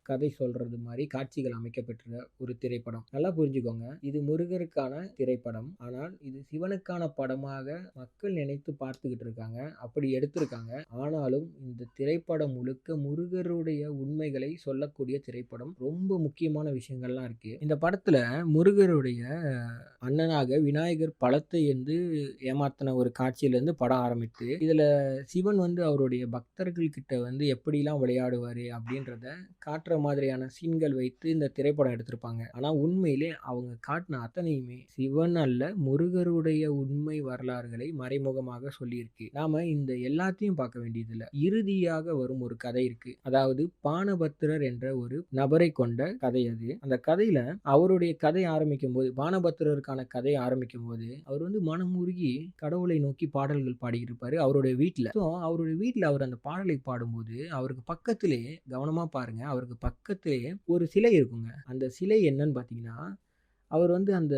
கதை சொல்றது மாதிரி காட்சிகள் அமைக்கப்பட்ட ஒரு திரைப்படம். நல்லா புரிஞ்சுக்கோங்க. இது முருகருக்கான திரைப்படம். ஆனால் இது சிவனுக்கான படமாக மக்கள் நினைத்து பார்த்துக்கிட்டு இருக்காங்க. அப்படி எடுத்திருக்காங்க. ஆனாலும் இந்த திரைப்படம் முழுக்க முருகருடைய உண்மைகளை சொல்லக்கூடிய திரைப்படம். ரொம்ப முக்கியமான விஷயங்கள்லாம் இருக்கு. இந்த படத்துல முருகருடைய அண்ணனாக விநாயகர் பழத்தை வந்து ஏமாத்தின ஒரு காட்சியிலிருந்து படம் ஆரம்பித்து, இதுல சிவன் வந்து அவருடைய பக்தர்கள் கிட்ட வந்து எப்படிலாம் விளையாடுவாரு அப்படின்றத காட்டுற மாதிரியான சீன்கள் வைத்து இந்த திரைப்படம் எடுத்திருப்பாங்க. ஆனா உண்மையிலே அவங்க காட்டின அத்தனையுமே சிவன் அல்ல, முருகருடைய உண்மை வரலாறுகளை மறைமுகமாக சொல்லியிருக்கு. நாம இந்த எல்லாத்தையும் பார்க்க வேண்டியதில்லை. இறுதியாக வரும் ஒரு கதை இருக்கு. அதாவது பானபத்திரர் என்ற ஒரு நபரை கொண்ட கதை அது. அந்த கதையில அவருடைய கதை ஆரம்பிக்கும்போது, பானபத்திரருக்கான கதை ஆரம்பிக்கும்போது, அவர் வந்து மனமுருகி கடவுளை நோக்கி பாடல்கள் பாடிக்கிட்டு இருப்பாரு அவருடைய வீட்ல. ஸோ அவருடைய வீட்ல அவர் அந்த பாடலை பாடும்போது, அவருக்கு பக்கத்திலே கவனமா பாருங்க, அவருக்கு பக்கத்திலே ஒரு சிலை இருக்குங்க. அந்த சிலை என்னன்னு பார்த்தீங்கன்னா, அவர் வந்து அந்த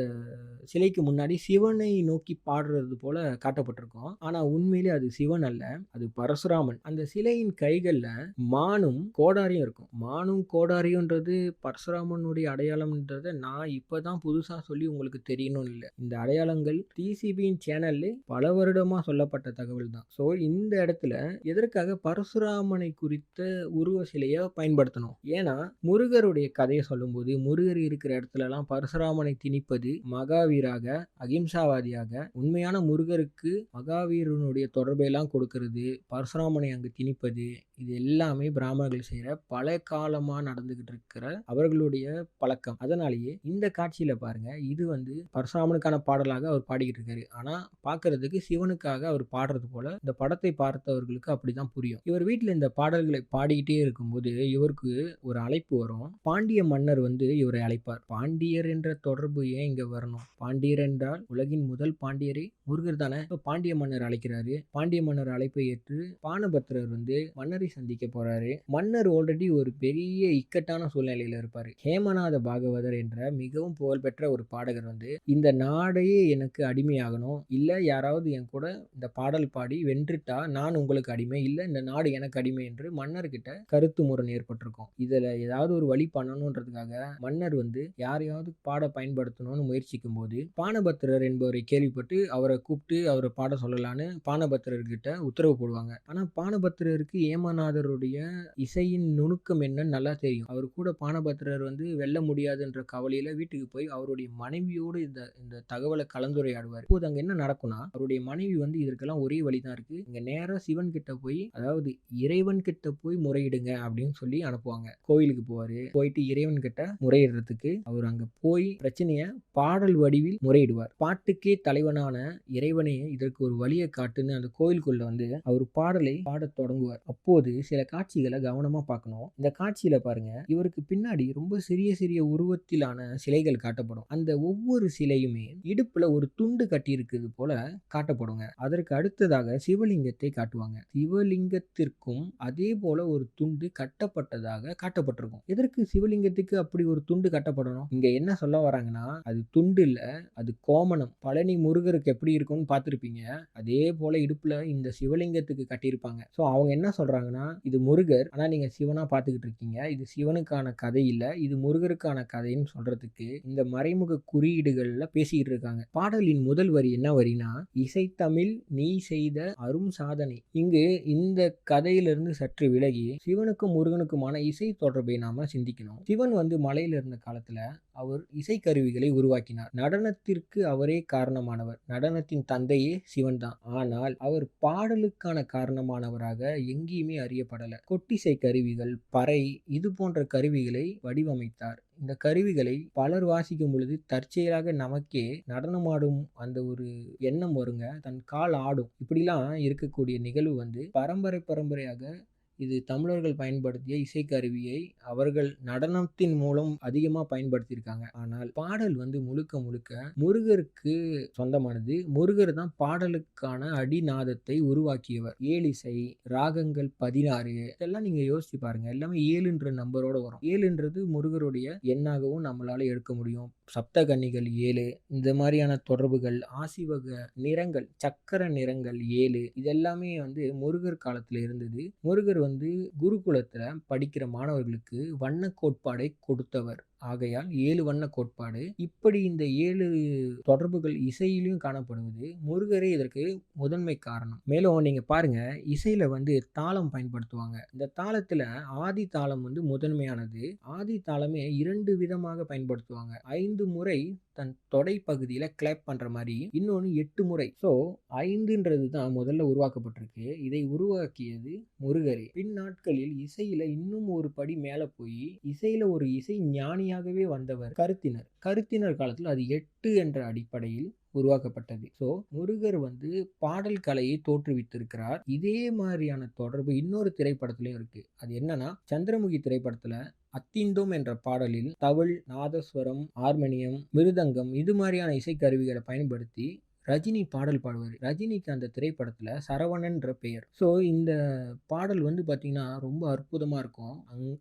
சிலைக்கு முன்னாடி சிவனை நோக்கி பாடுறது போல காட்டப்பட்டிருக்கும். ஆனா உண்மையிலே அது சிவன் அல்ல. அது பரசுராமன். அந்த சிலையின் கைகள்ல மானும், கோடாரியும் இருக்கும். மானும், கோடாரியும்ன்றது பரசுராமனுடைய அடையாளம்ன்றத நான் இப்ப தான் புதுசா சொல்லி உங்களுக்கு தெரியணும்னு இல்ல. இந்த அடையாளங்கள் டிசிபியின் சேனல்லே பல வருடமா சொல்லப்பட்ட தகவல் தான். ஸோ இந்த இடத்துல எதற்காக பரசுராமனை குறித்த உருவ சிலைய பயன்படுத்தணும்? ஏன்னா முருகருடைய கதைய சொல்லும்போது, முருகர் இருக்கிற இடத்துலலாம் பரசுராமனை திணிப்பது, மகாவீராக, அகிம்சாவாதியாக, உண்மையான முருகருக்கு மகாவீரனுடைய தொடர்பையெல்லாம் கொடுக்கிறது, பரசுராமனை அங்கு திணிப்பது, இது எல்லாமே பிராமணர்கள் செய்ற பல காலமா நடந்துகிட்டு இருக்கிற அவர்களுடைய பழக்கம். அதனாலேயே இந்த காட்சியில பாருங்க, இது வந்து பரசுராமனுக்கான பாடலாக அவர் பாடிக்கிட்டு இருக்காரு. ஆனா பார்க்கறதுக்கு சிவனுக்காக அவர் பாடுறது போல இந்த படத்தை பார்த்தவர்களுக்கு அப்படிதான் புரியும். இவர் வீட்ல இந்த பாடல்களை பாடிக்கிட்டே இருக்கும்போது இவருக்கு ஒரு அழைப்பு வரும். பாண்டிய மன்னர் வந்து இவரை அழைப்பார். பாண்டியர் என்ற தொடர்பு ஏன் இங்க வரணும்? பாண்டியர் என்றால் உலகின் முதல் பாண்டியரே முருகர் தானே. இப்ப பாண்டிய மன்னர் அழைக்கிறாரு. பாண்டிய மன்னர் அழைப்பை ஏற்று பானபத்திரர் வந்து மன்னரை சந்திக்க போறாரு. மன்னர் ஆல்ரெடி ஒரு பெரிய இக்கட்டான சூழ்நிலையில இருப்பாரு. ஹேமநாத பாகவதர் என்ற மிகவும் புகழ்பெற்ற ஒரு பாடகர் வந்து இந்த நாடையே எனக்கு அடிமையாகணும், இல்ல யாராவது என் கூட இந்த பாடல் பாடி வென்றுட்டா நான் உங்களுக்கு அடிமை, இல்ல இந்த நாடு எனக்கு அடிமை என்று மன்னர்கிட்ட கருத்து முரண் ஏற்பட்டிருக்கும். இதுல ஏதாவது ஒரு வழி பண்ணணுன்றதுக்காக மன்னர் வந்து யாரையாவது பாட பயன்படுத்தணும்னு முயற்சிக்கும் போது பானபத்திரர் என்பவரை கேள்விப்பட்டு அவரை கூப்பிட்டு அவரை பாட சொல்லலான்னு பானபத்திரர்கிட்ட உத்தரவு போடுவாங்க. ஆனா பானபத்திரருக்கு ஏமநாதருடைய இசையின் நுணுக்கம் என்னன்னு நல்லா தெரியும். அவர் கூட பானபத்திரர் வந்து வெல்ல முடியாதுன்ற கவலையில வீட்டுக்கு போய் அவருடைய மனைவியோடு இந்த இந்த தகவலை கலந்துரையாடுவார். இப்போது அங்க என்ன நடக்கும்னா, அவருடைய மனைவி வந்து இதற்கெல்லாம் ஒரே வழிதான் இருக்கு, இங்க நேரா சிவன் கிட்ட போய், அதாவது இறைவன் கிட்ட போய் முறையிடுங்க அப்படின்னு சொல்லி அனுப்புவாங்க. கோயிலுக்கு போவாரு. போயிட்டு இறைவன் கிட்ட முறையிடுறதுக்கு அவர் அங்க போய் பிரச்சனைய பாடல் வடிவில் முறையிடுவார். பாட்டுக்கே தலைவனான இறைவனே இதற்கு ஒரு வழியை காட்டுன்னு அந்த கோயிலுக்குள்ள வந்து அவர் பாடலை பாடத் தொடங்குவார். அப்போது சில காட்சிகளை கவனமா பார்க்கணும். இந்த காட்சியில பாருங்க, இவருக்கு பின்னாடி ரொம்ப சிறிய சிறிய உருவத்திலான சிலைகள் காட்டப்படும். அந்த ஒவ்வொரு சிலையுமே இடுப்புல ஒரு துண்டு கட்டி இருக்குது போல காட்டப்படுங்க. அதற்கு அடுத்ததாக சிவலிங்கத்தை காட்டுவாங்க. சிவலிங்கத்திற்கும் அதே போல ஒரு துண்டு கட்டப்பட்டதாக காட்டப்பட்டிருக்கும். எதற்கு சிவலிங்கத்துக்கு அப்படி ஒரு துண்டு கட்டப்படணும்? இங்க என்ன சொல்ல வராங்கன்னா, அது துண்டு இல்ல, அது கோமணம். பழனி முருகருக்கு எப்படி இருக்கும்னு பார்த்திருப்பீங்க. அதே போல இடுப்புல இந்த சிவலிங்கத்துக்கு கட்டியிருப்பாங்க. ஸோ அவங்க என்ன சொல்றாங்கன்னா, இது முருகர், ஆனா நீங்க சிவனா பார்த்துக்கிட்டு இருக்கீங்க. இது சிவனுக்கான கதை இல்ல, இது முருகருக்கான கதைன்னு சொல்றதுக்கு இந்த மறைமுக குறியீடுகள்ல பேசிக்கிட்டு இருக்காங்க. பாடலின் முதல் வரி என்ன வரினா, இசைத்தமிழ் நீ செய்த அரும் சாதனை. இங்கு இந்த கதையிலிருந்து சற்று விலகி சிவனுக்கும் முருகனுக்குமான இசை தொடர்பை நாம சிந்திக்கணும். சிவன் வந்து மலையில இருந்த காலத்துல அவர் இசைக்கருவிகளை உருவாக்கினார். நடனத்திற்கு அவரே காரணமானவர். நடனத்தின் தந்தையே சிவன் தான். ஆனால் அவர் பாடலுக்கான காரணமானவராக எங்கேயுமே அறியப்படல. கொட்டிசை கருவிகள், பறை, இது போன்ற கருவிகளை வடிவமைத்தார். இந்த கருவிகளை பலர் வாசிக்கும் பொழுது தற்செயலாக நமக்கே நடனமாடும் அந்த ஒரு எண்ணம் வருங்க. தன் கால் ஆடும். இப்படிலாம் இருக்கக்கூடிய நிகழ்வு வந்து பரம்பரையாக இது தமிழர்கள் பயன்படுத்திய இசைக்கருவியை அவர்கள் நடனத்தின் மூலம் அதிகமா பயன்படுத்தியிருக்காங்க. ஆனால் பாடல் வந்து முழுக்க முழுக்க முருகருக்கு சொந்தமானது. முருகர் தான் பாடலுக்கான அடிநாதத்தை உருவாக்கியவர். ஏழிசை, ராகங்கள் 16, இதெல்லாம் நீங்க யோசிச்சு பாருங்க. எல்லாமே 7ன்ற நம்பரோட வரும். 7ன்றது முருகருடைய எண்ணாகவும் நம்மளால எடுக்க முடியும். சப்த கன்னிகள் 7, இந்த மாதிரியான தொடர்புகள், ஆசிவக நிறங்கள், சக்கர நிறங்கள் 7, இதெல்லாமே வந்து முருகர் காலத்துல இருந்தது. முருகர் வந்து குருகுலத்துல படிக்கிற மாணவர்களுக்கு வண்ண கோட்பாடை கொடுத்தவர். ஆகையால் 7 வண்ண கோட்பாடு. இப்படி இந்த 7 தொடர்புகள் இசையிலும் காணப்படுவது முருகரே இதற்கு முதன்மை காரணம். மேலும் நீங்க பாருங்க, இசையில வந்து தாளம் பயன்படுத்துவாங்க. இந்த தாளத்துல ஆதி தாளம் வந்து முதன்மையானது. ஆதி தாளமே 2 விதமாக பயன்படுத்துவாங்க. 5 முறை தன் தொடை பகுதியில கிளாப் பண்ற மாதிரி, இன்னொன்னு 8 முறை. ஸோ 5ன்றது தான் முதல்ல உருவாக்கப்பட்டிருக்கு. இதை உருவாக்கியது முருகரே. பின் நாட்களில் இசையில இன்னும் ஒரு படி மேல போய் இசையில ஒரு இசை ஞானியாகவே வந்தவர் கருத்தினர். கருத்தினர் காலத்தில் அது 8 என்ற அடிப்படையில் உருவாக்கப்பட்டது. ஸோ முருகர் வந்து பாடல் கலையை தோற்றுவித்திருக்கிறார். இதே மாதிரியான தொடர்பு இன்னொரு திரைப்படத்திலயும் இருக்கு. அது என்னன்னா, சந்திரமுகி திரைப்படத்துல அத்திந்தோம் என்ற பாடலில் தவில், நாதஸ்வரம், ஹார்மோனியம், மிருதங்கம் இது மாதிரியான இசைக்கருவிகளை பயன்படுத்தி ரஜினி பாடல் பாடுவாரு. ரஜினிக்கு அந்த திரைப்படத்துல சரவணன்ற பெயர். ஸோ இந்த பாடல் வந்து பார்த்தீங்கன்னா, ரொம்ப அற்புதமா இருக்கும்.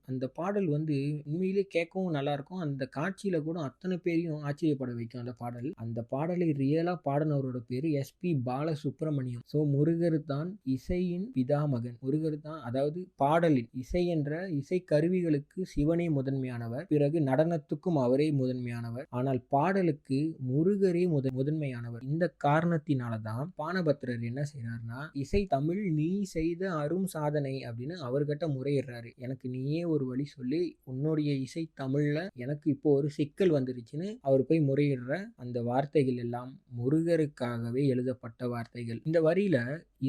அந்த பாடல் வந்து உண்மையிலே கேட்கவும் நல்லாயிருக்கும். அந்த காட்சியில கூட அத்தனை பேரையும் ஆச்சரியப்பட வைக்கும் அந்த பாடல். அந்த பாடலை ரியலா பாடுனவரோட பேரு எஸ்பி பாலசுப்ரமணியம். ஸோ முருகர் தான் இசையின் பிதாமகன். முருகர் தான், அதாவது பாடலின் இசை என்ற இசை கருவிகளுக்கு சிவனே முதன்மையானவர். பிறகு நடனத்துக்கும் அவரே முதன்மையானவர். ஆனால் பாடலுக்கு முருகரே முதன்மையானவர். இந்த காரணத்தினால தான் பானபத்திரர் என்ன செய்றாருன்னா, இசை தமிழ் நீ செய்த அரும் சாதனை அப்படின்னு அவர்கிட்ட முறையிடுறாரு. எனக்கு நீயே ஒரு வழி சொல்லி, உன்னுடைய இசை தமிழ்ல எனக்கு இப்போ ஒரு சிக்கல் வந்துருச்சுன்னு அவர் போய் முறையிடுற அந்த வார்த்தைகள் எல்லாம் முருகருக்காகவே எழுதப்பட்ட வார்த்தைகள். இந்த வரியில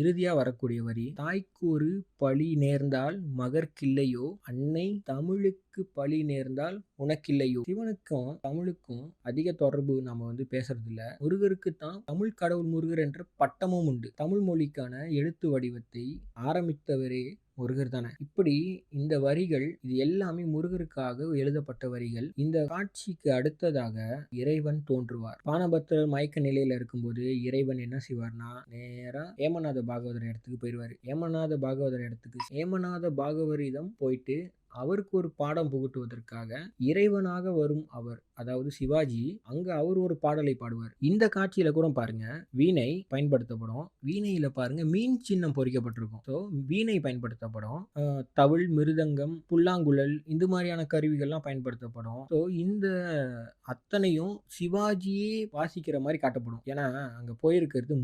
இறுதியா வரக்கூடிய வரி, தாய்க்கு ஒரு பழி நேர்ந்தால் மகற்கில்லையோ, அன்னை தமிழுக்கு பழி நேர்ந்தால் உனக்கில்லையோ. சிவனுக்கும் தமிழுக்கும் அதிக தொடர்பு நம்ம வந்து பேசுறது இல்ல. முருகருக்கு தான் தமிழ் கடவுள் முருகர் என்ற பட்டமும் உண்டு. தமிழ் மொழிக்கான எழுத்து வடிவத்தை ஆரம்பித்தவரே முருகர் தானே. இப்படி இந்த வரிகள் இது எல்லாமே முருகருக்காக எழுதப்பட்ட வரிகள். இந்த காட்சிக்கு அடுத்ததாக இறைவன் தோன்றுவார். பானபத்திரர் மயக்க நிலையில இருக்கும்போது இறைவன் என்ன செய்வார்னா, நேரா ஏமநாத பாகவதர் இடத்துக்கு போயிடுவாரு. ஏமநாத பாகவரிடம் போயிட்டு அவருக்கு ஒரு பாடம் புகட்டுவதற்காக இறைவனாக வரும் அவர், அதாவது சிவாஜி, அங்க அவர் ஒரு பாடலை பாடுவார். இந்த காட்சியில கூட பாருங்க, வீணை பயன்படுத்தப்படும். வீணையில பாருங்க மீன் சின்னம் பொறிக்கப்பட்டிருக்கும். ஸோ வீணை பயன்படுத்தப்படும். தவில், மிருதங்கம், புல்லாங்குழல் இந்த மாதிரியான கருவிகள்லாம் பயன்படுத்தப்படும். ஸோ இந்த அத்தனையும் சிவாஜியே வாசிக்கிற மாதிரி காட்டப்படும். ஏன்னா அங்க போயிருக்கிறது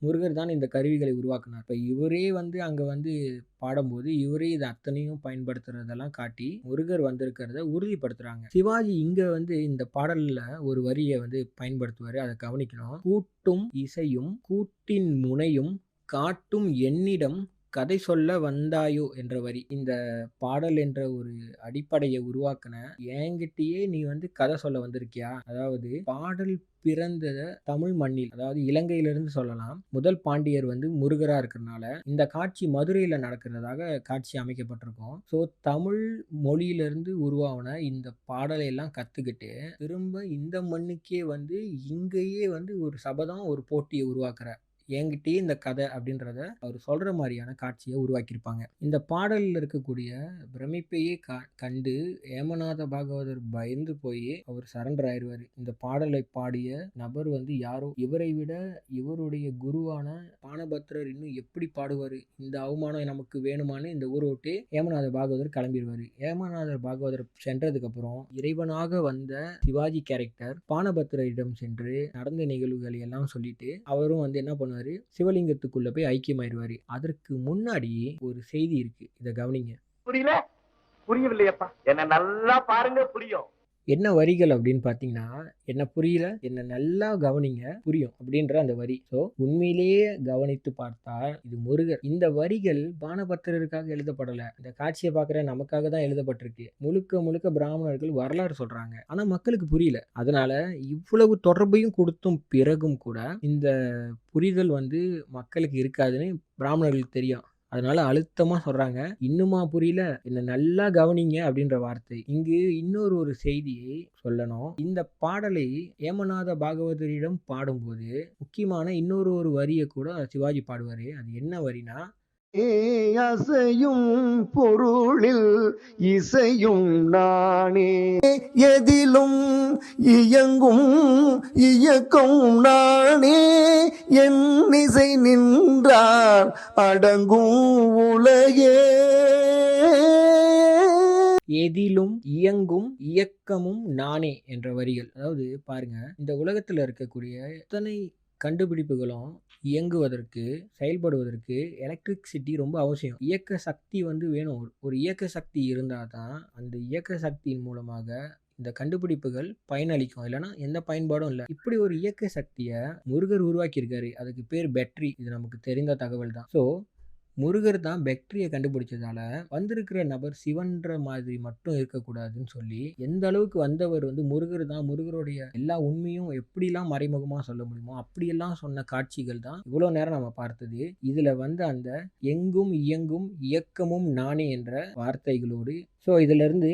முருகர் தான் இந்த கருவிகளை உருவாக்குனார். இப்ப இவரே வந்து அங்க வந்து பாடும்போது இவரே இது அத்தனையும் பயன்படுத்துறதெல்லாம் காட்டி முருகர் வந்திருக்கிறத உறுதிப்படுத்துறாங்க. சிவாஜி இங்க வந்து இந்த பாடல்ல ஒரு வரியை வந்து பயன்படுத்துவாரு. அதை கவனிக்கணும். கூட்டும் இசையும் கூட்டின் முனையும் காட்டும் என்னிடம் கதை சொல்ல வந்தாயோ என்ற வரி. இந்த பாடல் என்ற ஒரு அடிப்படையை உருவாக்குன என்கிட்டயே நீ வந்து கதை சொல்ல வந்திருக்கியா? அதாவது பாடல் பிறந்த தமிழ் மண்ணில், அதாவது இலங்கையிலிருந்து சொல்லலாம், முதல் பாண்டியர் வந்து முருகரா இருக்கிறனால இந்த காட்சி மதுரையில நடக்கிறதாக காட்சி அமைக்கப்பட்டிருக்கும். ஸோ தமிழ் மொழியிலிருந்து உருவான இந்த பாடலை எல்லாம் கத்துக்கிட்டு திரும்ப இந்த மண்ணுக்கே வந்து இங்கேயே வந்து ஒரு சபதம், ஒரு போட்டியை உருவாக்குற என்கிட்டயே இந்த கதை அப்படின்றத அவர் சொல்ற மாதிரியான காட்சியை உருவாக்கியிருப்பாங்க. இந்த பாடலில் இருக்கக்கூடிய பிரமிப்பையே கண்டு ஏமநாத பாகவதர் பயந்து போய் அவர் சரண்டர் ஆயிடுவாரு. இந்த பாடலை பாடிய நபர் வந்து யாரோ, இவரை விட இவருடைய குருவான பானபத்திரர் இன்னும் எப்படி பாடுவாரு, இந்த அவமானம் நமக்கு வேணுமான்னு இந்த ஊரை விட்டு ஏமநாத பாகவதர் கிளம்பிடுவாரு. ஏமநாத பாகவதர் சென்றதுக்கு அப்புறம் இறைவனாக வந்த சிவாஜி கேரக்டர் பானபத்திரரிடம் சென்று நடந்த நிகழ்வுகளை எல்லாம் சொல்லிட்டு அவரும் வந்து என்ன பண்ணுவாரு, சிவலிங்கத்துக்குள்ள போய் ஐக்கியமாயிருவாரு. அதற்கு முன்னாடி ஒரு செய்தி இருக்கு, இத கவனிங்க. புரியல? புரியவில்லையப்பா. என்ன நல்லா பாருங்க, புரியும். என்ன வரிகள் அப்படின்னு பார்த்தீங்கன்னா, என்ன புரியல, என்ன நல்லா கவனிங்க, புரியும் அப்படின்ற அந்த வரி. ஸோ உண்மையிலேயே கவனித்து பார்த்தால் இது முருகர். இந்த வரிகள் பானபத்திரருக்காக எழுதப்படல. இந்த காட்சியை பார்க்குற நமக்காக தான் எழுதப்பட்டிருக்கு. முழுக்க முழுக்க பிராமணர்கள் வரலாறு சொல்றாங்க. ஆனா மக்களுக்கு புரியல. அதனால இவ்வளவு தொடர்பையும் கொடுத்தும் பிறகும் கூட இந்த புரிதல் வந்து மக்களுக்கு இருக்காதுன்னு பிராமணர்களுக்கு தெரியும். அதனால அழுத்தமா சொல்றாங்க, இன்னுமா புரியல, என்ன நல்லா கவனிங்க அப்படின்ற வார்த்தை. இங்கு இன்னொரு செய்தியை சொல்லணும். இந்த பாடலை ஏமநாத பாகவதரிடம் பாடும்போது முக்கியமான இன்னொரு வரியை கூட சிவாஜி பாடுவாரு. அது என்ன வரினா, அசையும் பொருளில் இசையும் நானே, எதிலும் இயங்கும் இயக்கம் நானே, என் இசை நின்றார் அடங்கும் உலகே. எதிலும் இயங்கும் இயக்கமும் நானே என்ற வரிகள். அதாவது பாருங்க, இந்த உலகத்துல இருக்கக்கூடிய எத்தனை கண்டுபிடிப்புகளும் இயங்குவதற்கு, செயல்படுவதற்கு எலக்ட்ரிசிட்டி ரொம்ப அவசியம். இயக்க சக்தி வந்து வேணும். ஒரு இயக்க சக்தி இருந்தால் தான் அந்த இயக்க சக்தியின் மூலமாக இந்த கண்டுபிடிப்புகள் பயனளிக்கும். இல்லைன்னா எந்த பயன்பாடும் இல்லை. இப்படி ஒரு இயக்க சக்தியை முருகர் உருவாக்கியிருக்காரு. அதுக்கு பேர் பேட்டரி. இது நமக்கு தெரிந்த தகவல் தான். ஸோ முருகர் தான் பேக்டீரியா கண்டுபிடிச்சதால வந்திருக்கிற நபர் சிவன்ற மாதிரி மட்டும் இருக்கக்கூடாதுன்னு சொல்லி எந்த அளவுக்கு வந்தவர் வந்து முருகர் தான், முருகருடைய எல்லா உண்மையும் எப்படிலாம் மறைமுகமா சொல்ல முடியுமோ அப்படியெல்லாம் சொன்ன காட்சிகள் தான் இவ்வளோ நேரம் நம்ம பார்த்தது. இதுல வந்து அந்த எங்கும் இயங்கும் இயக்கமும் நானே என்ற வார்த்தைகளோடு இதுல இருந்து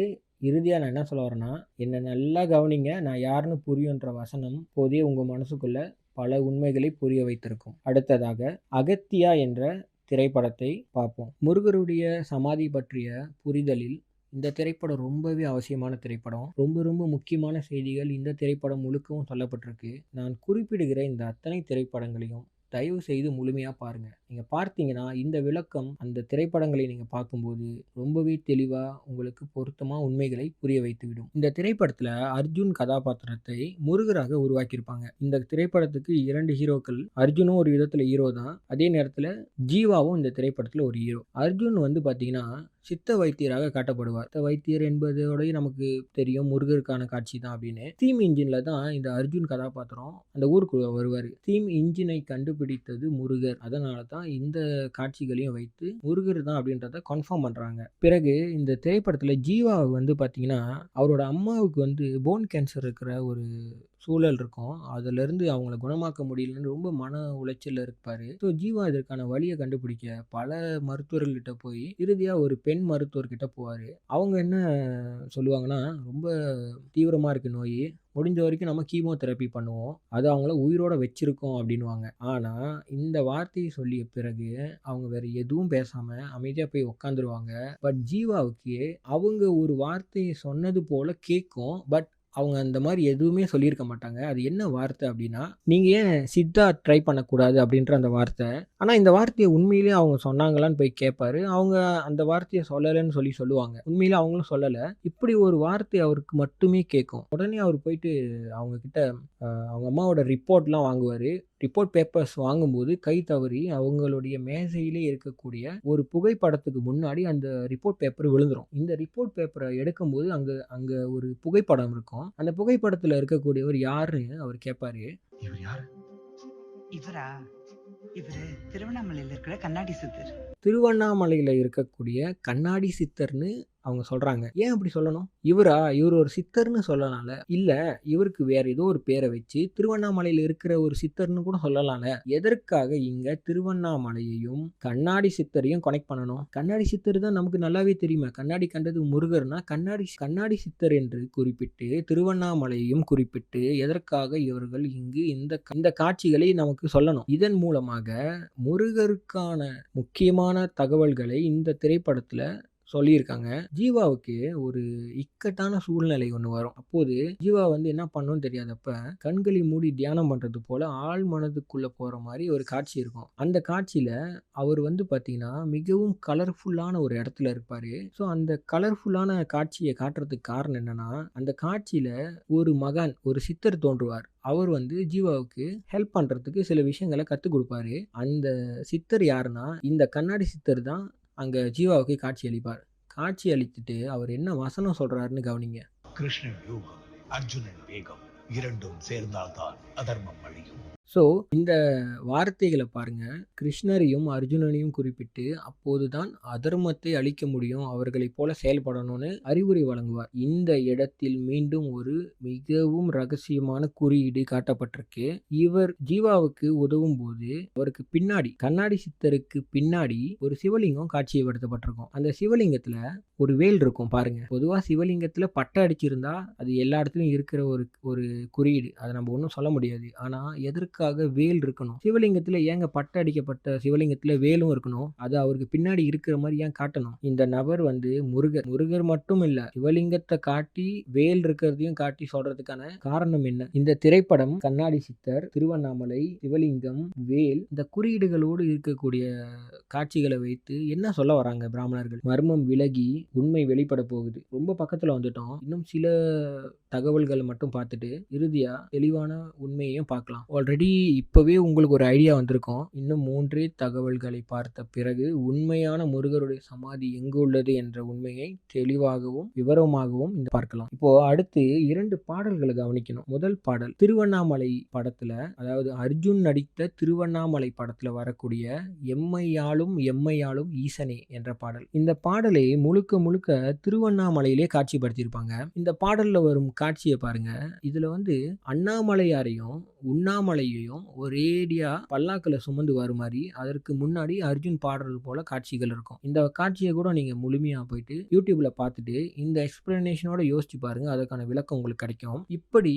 இறுதியா நான் என்ன சொல்ல வரேன்னா, என்ன நல்லா கவனிங்க. நான் யாருன்னு புரியுன்ற வசனம் போதே உங்க மனசுக்குள்ள பல உண்மைகளை புரிய வைத்திருக்கும். அடுத்ததாக அகத்தியா என்ற திரைப்படத்தை பார்ப்போம். முருகருடைய சமாதி பற்றிய புரிதலில் இந்த திரைப்படம் ரொம்பவே அவசியமான திரைப்படம். ரொம்ப ரொம்ப முக்கியமான செய்திகள் இந்த திரைப்படம் முழுக்கவும் சொல்லப்பட்டிருக்கு. நான் குறிப்பிடுகிற இந்த அத்தனை திரைப்படங்களையும் தயவு செய்து முழுமையா பாருங்க. நீங்க பார்த்தீங்கன்னா இந்த விளக்கம் அந்த திரைப்படங்களை நீங்க பார்க்கும்போது ரொம்பவே தெளிவா உங்களுக்கு பொருத்தமா உண்மைகளை புரிய வைத்துவிடும். இந்த திரைப்படத்துல அர்ஜுன் கதாபாத்திரத்தை முருகராக உருவாக்கியிருப்பாங்க. இந்த திரைப்படத்துக்கு 2 ஹீரோக்கள். அர்ஜுனும் ஒரு விதத்துல ஹீரோ தான். அதே நேரத்துல ஜீவாவும் இந்த திரைப்படத்துல ஒரு ஹீரோ. அர்ஜுன் வந்து பாத்தீங்கன்னா சித்த வைத்தியராக காட்டப்படுவார். சித்த வைத்தியர் என்பதோடய நமக்கு தெரியும் முருகருக்கான காட்சி தான் அப்படின்னு. ஸ்டீம் இன்ஜின்ல தான் இந்த அர்ஜுன் கதாபாத்திரம் அந்த ஊருக்குள்ள வருவாரு. ஸ்டீம் இன்ஜினை கண்டுபிடித்தது முருகர். அதனால தான் இந்த காட்சிகளையும் வைத்து முருகர் தான் அப்படின்றத கன்ஃபார்ம் பண்றாங்க. பிறகு இந்த திரைப்படத்துல ஜீவா வந்து பாத்தீங்கன்னா அவரோட அம்மாவுக்கு வந்து போன் கேன்சர் இருக்கிற ஒரு சூழல் இருக்கும். அதிலிருந்து அவங்கள குணமாக்க முடியலன்னு ரொம்ப மன உளைச்சல்ல இருப்பாரு. ஜீவா இதற்கான வழியை கண்டுபிடிக்க பல மருத்துவர்கள்கிட்ட போய் இறுதியா ஒரு பெண் மருத்துவர்கிட்ட போவாரு. அவங்க என்ன சொல்லுவாங்கன்னா, ரொம்ப தீவிரமா இருக்கு நோய். முடிஞ்ச வரைக்கும் நம்ம கீமோதெரப்பி பண்ணுவோம். அது அவங்கள உயிரோட வச்சிருக்கோம் அப்படின்னுவாங்க. ஆனா இந்த வார்த்தையை சொல்லிய பிறகு அவங்க வேற எதுவும் பேசாம அமைதியா போய் உட்காந்துருவாங்க. பட் ஜீவாவுக்கு அவங்க ஒரு வார்த்தையை சொன்னது போல கேட்கும். பட் அவங்க அந்த மாதிரி எதுவுமே சொல்லியிருக்க மாட்டாங்க. அது என்ன வார்த்தை அப்படின்னா, நீங்க ஏன் சித்தா ட்ரை பண்ணக்கூடாது அப்படின்ற அந்த வார்த்தை. ஆனா இந்த வார்த்தையை உண்மையிலேயே அவங்க சொன்னாங்களான்னு போய் கேட்பாரு. அவங்க அந்த வார்த்தையை சொல்லலைன்னு சொல்லுவாங்க. உண்மையிலே அவங்களும் சொல்லல. இப்படி ஒரு வார்த்தை அவருக்கு மட்டுமே கேட்கும். உடனே அவர் போயிட்டு அவங்க கிட்ட அவங்க அம்மாவோட ரிப்போர்ட்லாம் வாங்குவாரு. ரிப்போர்ட் பேப்பர்ஸ் வாங்கும்போது கை தவறி அவங்களுடைய மேசையிலே இருக்கக்கூடிய ஒரு புகைப்படத்துக்கு முன்னாடி அந்த ரிப்போர்ட் பேப்பர் விழுந்துரும். இந்த ரிப்போர்ட் பேப்பரை எடுக்கும்போது அங்க ஒரு புகைப்படம் இருக்கும். அந்த புகைப்படத்துல இருக்கக்கூடியவர் யாருன்னு அவர் கேட்பாரு. இவர் யாரு? இவரா? இவரு திருவண்ணாமலையில இருக்கிற கண்ணாடி சித்தர். திருவண்ணாமலையில இருக்கக்கூடிய கண்ணாடி சித்தர்னு அவங்க சொல்றாங்க. ஏன் அப்படி சொல்லணும்? இவர் ஒரு சித்தர்னு சொல்லலாம்ல. இல்ல இவருக்கு வேற ஏதோ ஒரு பேரை வச்சு திருவண்ணாமலையில இருக்கிற ஒரு சித்தர்னு கூட சொல்லலாம்ல. எதற்காக இங்க திருவண்ணாமலையையும் கண்ணாடி சித்தரையும் கனெக்ட் பண்ணணும்? கண்ணாடி சித்தர் தான் நமக்கு நல்லாவே தெரியுமே. கண்ணாடி கண்டது முருகர்னா கண்ணாடி சித்தர் என்று குறிப்பிட்டு திருவண்ணாமலையையும் குறிப்பிட்டு எதற்காக இவர்கள் இங்கு இந்த காட்சிகளை நமக்கு சொல்லணும்? இதன் மூலமாக முருகருக்கான முக்கியமான தகவல்களை இந்த திரைப்படத்துல சொல்லியிருக்காங்க. ஜீவாவுக்கு ஒரு இக்கட்டான சூழ்நிலை ஒன்று வரும். அப்போது ஜீவா வந்து என்ன பண்ணணும்னு தெரியாதப்ப கண்களை மூடி தியானம் பண்றது போல ஆழ் மனதுக்குள்ள போற மாதிரி ஒரு காட்சி இருக்கும். அந்த காட்சியில அவர் வந்து பாத்தீங்கன்னா மிகவும் கலர்ஃபுல்லான ஒரு இடத்துல இருப்பாரு. அந்த கலர்ஃபுல்லான காட்சியை காட்டுறதுக்கு காரணம் என்னன்னா, அந்த காட்சியில ஒரு சித்தர் தோன்றுவார். அவர் வந்து ஜீவாவுக்கு ஹெல்ப் பண்றதுக்கு சில விஷயங்களை கத்துக் கொடுப்பாரு. அந்த சித்தர் யாருன்னா இந்த கண்ணாடி சித்தர் தான் அங்க ஜீவாவுக்கு காட்சி அளிப்பார். காட்சி அளித்துட்டு அவர் என்ன வசனம் சொல்றாருன்னு கவனிங்க. கிருஷ்ணன் யோகம், அர்ஜுனன் வேகம், இரண்டும் சேர்ந்தால்தான் அதர்மம் அழியும். இந்த வார்த்தைகளை பாருங்க. கிருஷ்ணரையும் அர்ஜுனனையும் குறிப்பிட்டு அப்போதுதான் அதர்மத்தை அழிக்க முடியும், அவர்களைப் போல செயல்படணும்னு அறிவுரை வழங்குவார். இந்த இடத்தில் மீண்டும் ஒரு மிகவும் ரகசியமான குறியீடு காட்டப்பட்டிருக்கு. இவர் ஜீவாவுக்கு உதவும் போது அவருக்கு பின்னாடி கண்ணாடி சித்தருக்கு பின்னாடி ஒரு சிவலிங்கம் காட்சிப்படுத்தப்பட்டிருக்கும். அந்த சிவலிங்கத்துல ஒரு வேல் இருக்கும் பாருங்க. பொதுவா சிவலிங்கத்துல பட்டை அடிச்சிருந்தா அது எல்லா இடத்துலயும் இருக்கிற ஒரு குறியீடு. அதை நம்ம ஒன்றும் சொல்ல முடியாது. ஆனா எதற்காக வேல் இருக்கணும்? சிவலிங்கத்துல ஏங்க பட்டை அடிக்கப்பட்ட சிவலிங்கத்துல வேலும் இருக்கணும்? அது அவருக்கு பின்னாடி இருக்கிற மாதிரி ஏன் காட்டணும்? இந்த நபர் வந்து முருகர் மட்டும் இல்ல, சிவலிங்கத்தை காட்டி வேல் இருக்கிறதையும் காட்டி சொல்றதுக்கான காரணம் என்ன? இந்த திரைப்படம் கண்ணாடி சித்தர், திருவண்ணாமலை, சிவலிங்கம், வேல் இந்த குறியீடுகளோடு இருக்கக்கூடிய காட்சிகளை வைத்து என்ன சொல்ல வராங்க பிராமணர்கள்? மர்மம் விலகி உண்மை வெளிப்பட போகுது. ரொம்ப பக்கத்துல வந்துட்டோம். இன்னும் சில தகவல்களை மட்டும் பார்த்துட்டு இறுதியா தெளிவான உண்மையையும் பார்க்கலாம். ஆல்ரெடி ஆல்ரெடி இப்பவே உங்களுக்கு ஒரு ஐடியா வந்திருக்கும். இன்னும் 3 தகவல்களை பார்த்த பிறகு உண்மையான முருகருடைய சமாதி எங்கு உள்ளது என்ற உண்மையை தெளிவாகவும் விவரமாகவும் பார்க்கலாம். இப்போ அடுத்து 2 பாடல்களை கவனிக்கணும். முதல் பாடல் திருவண்ணாமலை படத்துல, அதாவது அர்ஜுன் நடித்த திருவண்ணாமலை படத்துல வரக்கூடிய எம்மையாளும் எம்மையாளும் ஈசனே என்ற பாடல். இந்த பாடலை முழுக்க முழுக்க திருவண்ணாமலையிலே காட்சிப்படுத்தியிருப்பாங்க. இந்த பாடல்ல வரும் காட்சியை பாருங்க. இதுல வந்து அண்ணாமலையாரையும் உண்ணாமலையையும் ஒரேடியா பல்லாக்குல சுமந்து வரும் மாதிரி அதற்கு முன்னாடி அர்ஜுன் பாடுறது போல காட்சிகள் இருக்கும். இந்த காட்சியை கூட நீங்க முழுமையா போயிட்டு யூடியூப்ல பார்த்துட்டு இந்த எக்ஸ்பிளனேஷனோட யோசிச்சு பாருங்க. அதற்கான விளக்கம் உங்களுக்கு கிடைக்கும். இப்படி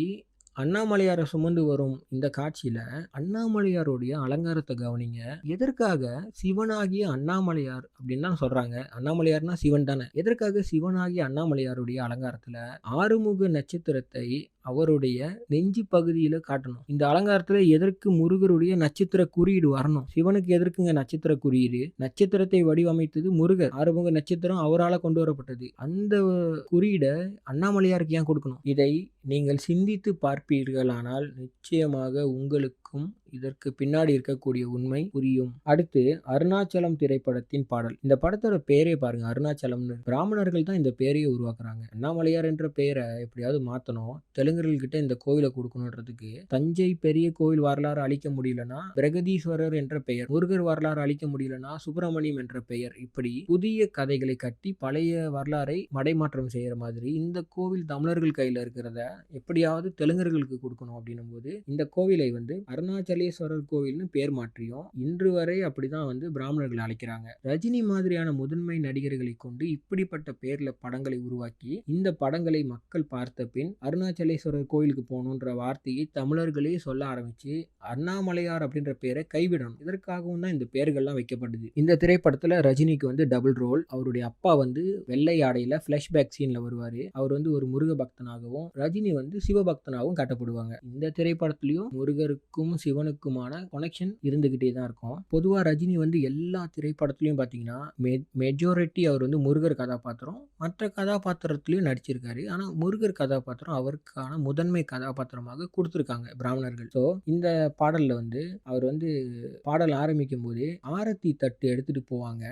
அண்ணாமலையாரை சுமந்து வரும் இந்த காட்சியில அண்ணாமலையாருடைய அலங்காரத்தை கவனிங்க. எதற்காக சிவனாகிய அண்ணாமலையார் அப்படின்னு தான் சொல்றாங்க. அண்ணாமலையார்னா சிவன் தானே. எதற்காக சிவனாகிய அண்ணாமலையாருடைய அலங்காரத்துல ஆறுமுக நட்சத்திரத்தை அவருடைய நெஞ்சு பகுதியில காட்டணும்? இந்த அலங்காரத்துல எதற்கு முருகருடைய நட்சத்திர குறியீடு வரணும்? சிவனுக்கு எதற்குங்க நட்சத்திர குறியீடு? நட்சத்திரத்தை வடிவமைத்தது முருகர். ஆறுமுக நட்சத்திரம் அவரால் கொண்டு வரப்பட்டது. அந்த குறியீடை அண்ணாமலையாருக்கு ஏன் கொடுக்கணும்? இதை நீங்கள் சிந்தித்து பார்ப்பீர்களானால் நிச்சயமாக உங்களுக்கும் இதற்கு பின்னாடி இருக்கக்கூடிய உண்மை புரியும். அடுத்து அருணாச்சலம் திரைப்படத்தின் பாடல். இந்த படத்தோட பேரே பாருங்க, அருணாச்சலம்னு. பிராமணர்கள் தான் இந்த பேரையே உருவாக்குறாங்க. அண்ணாமலையார் என்ற பெயரை எப்படியாவது மாத்தணும், தெலுங்கர்கள் கிட்ட இந்த கோவிலை கொடுக்கணுன்றதுக்கு தஞ்சை பெரிய கோவில் வரலாறு அழிக்க முடியலன்னா பிரகதீஸ்வரர் என்ற பெயர், முருகர் வரலாறு அழிக்க முடியலன்னா சுப்பிரமணியம் என்ற பெயர், இப்படி புதிய கதைகளை கட்டி பழைய வரலாறை மடைமாற்றம் செய்யற மாதிரி இந்த கோவில் தமிழர்கள் கையில இருக்கிறத எப்படியாவது தெலுங்கர்களுக்கு கொடுக்கணும் அப்படின்னும் போது இந்த கோவிலை வந்து அருணாச்சலேஸ்வரர் கோவில்னு பேர் மாற்றியும் இன்று வரை அப்படிதான் வந்து பிராமணர்கள் அழைக்கிறாங்க. ரஜினி மாதிரியான முதன்மை நடிகர்களை கொண்டு இப்படிப்பட்ட பேர்ல படங்களை உருவாக்கி இந்த படங்களை மக்கள் பார்த்த பின் அருணாச்சலேஸ்வரர் கோயிலுக்கு போகணுன்ற வார்த்தையை தமிழர்களே சொல்ல ஆரம்பிச்சு அண்ணாமலையார் அப்படின்ற பேரை கைவிடணும். இதற்காகவும் தான் இந்த பேர்கள்லாம் வைக்கப்பட்டது. இந்த திரைப்படத்துல ரஜினிக்கு வந்து டபுள் ரோல். அவருடைய அப்பா வந்து வெள்ளை ஆடையில பிளாஷ்பேக் சீன்ல வருவாரு. அவர் வந்து ஒரு முருக பக்தனாகவும் ரஜினி வந்து சிவபக்தனாகவும் காட்டப்படுவாங்க. இந்த திரைப்படத்திலையும் முருகருக்கும் சிவனுக்குமான கனெக்ஷன் இருந்துகிட்டே தான் இருக்கும். பொதுவா ரஜினி வந்து எல்லா திரைப்படத்திலையும் பாத்தீங்கன்னா மெஜாரிட்டி அவர் வந்து முருகர் கதாபாத்திரம், மற்ற கதாபாத்திரத்திலையும் நடிச்சிருக்காரு. ஆனா முருகர் கதாபாத்திரம் அவருக்கான முதன்மை கதாபாத்திரமாக கொடுத்திருக்காங்க பிராமணர்கள். ஸோ இந்த பாடல்ல வந்து அவர் வந்து பாடல் ஆரம்பிக்கும் போதே ஆரத்தி தட்டு எடுத்துட்டு போவாங்க.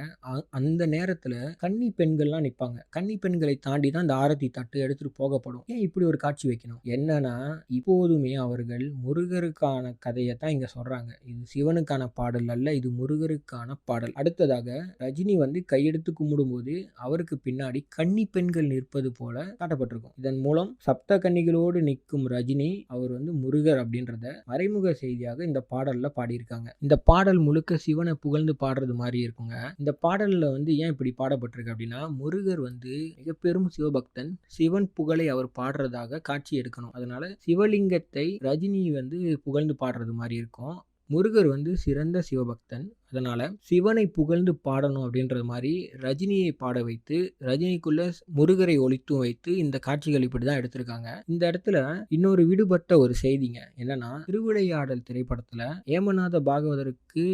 அந்த நேரத்துல கன்னி பெண்கள்லாம் நிற்பாங்க. கன்னி பெண்களை தாண்டி தான் இந்த ஆரத்தி தட்டு எடுத்துட்டு போகப்படும். ஏன் இப்படி ஒரு காட்சி வைக்கணும்? என்னன்னா இப்போதுமே அவர்கள் முருகருக்கான கதையை தான் இங்க சொல்றாங்க. இது சிவனுக்கான பாடல் அல்ல, இது முருகருக்கான பாடல். அடுத்ததாக ரஜினி வந்து கையெடுத்து கும்பிடும்போது அவருக்கு பின்னாடி கன்னி பெண்கள் நிற்பது போல காட்டப்பட்டிருக்கும். இதன் மூலம் சப்த கன்னிகளோடு நிற்கும் ரஜினி அவர் வந்து முருகர் அப்படின்றத மறைமுக செய்தியாக இந்த பாடல்ல பாடியிருக்காங்க. இந்த பாடல் முழுக்க சிவனை புகழ்ந்து பாடுறது மாதிரி இருக்குங்க. இந்த பாடல்ல வந்து ஏன் இப்படி பாடப்பட்டிருக்கு அப்படின்னா, முருகர் வந்து மிக பெரும் சிவபக்தன், சிவன் புகழை அவர் பாடுறதாக காட்சி எடுக்கணும். அதனால சிவலிங்கத்தை ரஜினி வந்து புகழ்ந்து பாடுறது மாதிரி இருக்கும். முருகர் வந்து சிறந்த சிவபக்தன். அதனால சிவனை புகழ்ந்து பாடணும் அப்படின்றது மாதிரி ரஜினியை பாட வைத்து ரஜினிக்குள்ள முருகரை ஒளித்தும் வைத்து இந்த காட்சிகள் இப்படிதான் எடுத்திருக்காங்க. இந்த இடத்துல இன்னொரு விடுபட்ட ஒரு செய்திங்க. என்னன்னா, திருவிளையாடல் திரைப்படத்துல ஏமநாத பாகவதருக்கு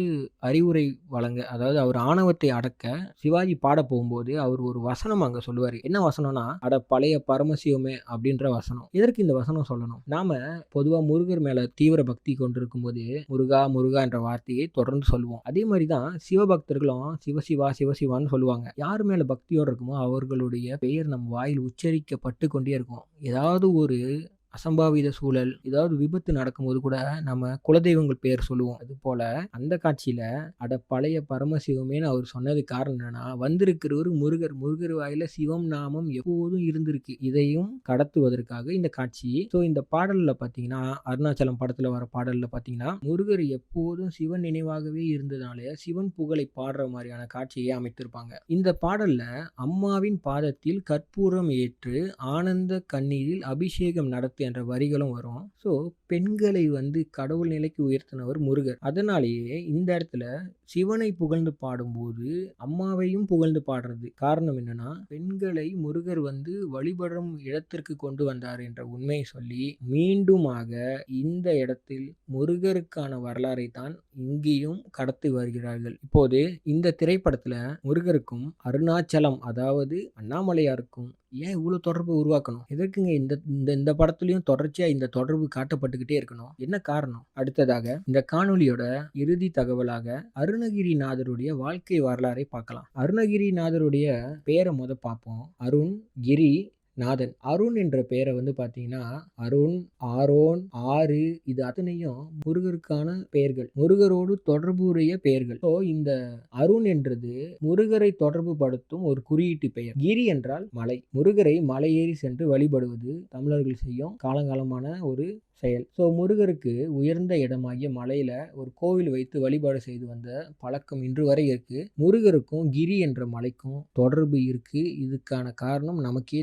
அறிவுரை வழங்க, அதாவது அவர் ஆணவத்தை அடக்க சிவாஜி பாட போகும்போது அவர் ஒரு வசனம் அங்க சொல்லுவாரு. என்ன வசனம்னா, அட பழைய பரமசிவமே அப்படின்ற வசனம். எதற்கு இந்த வசனம் சொல்லணும்? நாம பொதுவா முருகர் மேல தீவிர பக்தி கொண்டிருக்கும் போது முருகா முருகா என்ற வார்த்தையை தொடர்ந்து சொல்லுவோம். அதே மாதிரி தான் சிவபக்தர்களும் சிவசிவா சிவசிவான்னு சொல்லுவாங்க. யார் மேல பக்தியோடு இருக்குமோ அவர்களுடைய பெயர் நம் வாயில் உச்சரிக்கப்பட்டு கொண்டே இருக்கும். ஏதாவது ஒரு அசம்பாவித சூழல், ஏதாவது விபத்து நடக்கும்போது கூட நம்ம குலதெய்வங்கள் பேர் சொல்லுவோம். அது போல அந்த காட்சியில அட பழைய பரமசிவமேன்னு அவர் சொன்னது காரணம் என்னன்னா, வந்திருக்கிறவர் முருகர். முருகர் வாயில சிவம் நாமம் எப்போதும் இருந்திருக்கு. இதையும் கடத்துவதற்காக இந்த காட்சி. ஸோ இந்த பாடல்ல பாத்தீங்கன்னா, அருணாச்சலம் படத்துல வர பாடல்ல பாத்தீங்கன்னா, முருகர் எப்போதும் சிவன் நினைவாகவே இருந்ததுனால சிவன் புகழை பாடுற மாதிரியான காட்சியை அமைத்திருப்பாங்க. இந்த பாடல்ல அம்மாவின் பாதத்தில் கற்பூரம் ஏற்று ஆனந்த கண்ணீரில் அபிஷேகம் நடத்த என்ற வரிகளும் வரும். ஸோ பெண்களை வந்து கடவுள் நிலைக்கு உயர்த்தினவர் முருகர். அதனாலேயே இந்த இடத்துல சிவனை புகழ்ந்து பாடும்போது அம்மாவையும் புகழ்ந்து பாடுறது காரணம் என்னன்னா, பெண்களை முருகர் வந்து வழிபடும் இடத்திற்கு கொண்டு வந்தார் என்ற உண்மையை சொல்லி மீண்டுமாக இந்த இடத்தில் முருகருக்கான வரலாறை தான் இங்கேயும் கடத்தி வருகிறார்கள். இப்போது இந்த திரைப்படத்துல முருகருக்கும் அருணாச்சலம், அதாவது அண்ணாமலையாருக்கும் ஏன் இவ்வளோ தொடர்பு உருவாக்கணும்? எதற்குங்க இந்த இந்த இந்த படத்துலயும் தொடர்ச்சியா இந்த தொடர்பு காட்டப்பட்டுக்கிட்டே இருக்கணும்? என்ன காரணம்? அடுத்ததாக இந்த காணொளியோட இறுதி தகவலாக அருணகிரிநாதருடைய வாழ்க்கை வரலாறை பார்க்கலாம். அருணகிரிநாதருடைய பேரை பார்ப்போம். அருண், கிரி, நாதன். அருண் என்ற பெயரை பார்த்தீங்கன்னா, அருண், ஆரோன், ஆறு இது அத்தனையும் முருகருக்கான பெயர்கள். முருகரோடு தொடர்புடைய பெயர்கள். ஸோ இந்த அருண் என்றது முருகரை தொடர்பு படுத்தும் ஒரு குறியீட்டு பெயர். கிரி என்றால் மலை. முருகரை மலையேறி சென்று வழிபடுவது தமிழர்கள் செய்யும் காலங்காலமான ஒரு செயல். ஸோ முருகருக்கு உயர்ந்த இடமாகிய மலையில ஒரு கோவில் வைத்து வழிபாடு செய்து வந்த பழக்கம் இன்று வரை இருக்கு. முருகருக்கும் கிரி என்ற மலைக்கும் தொடர்பு இருக்கு. இதுக்கான காரணம் நமக்கே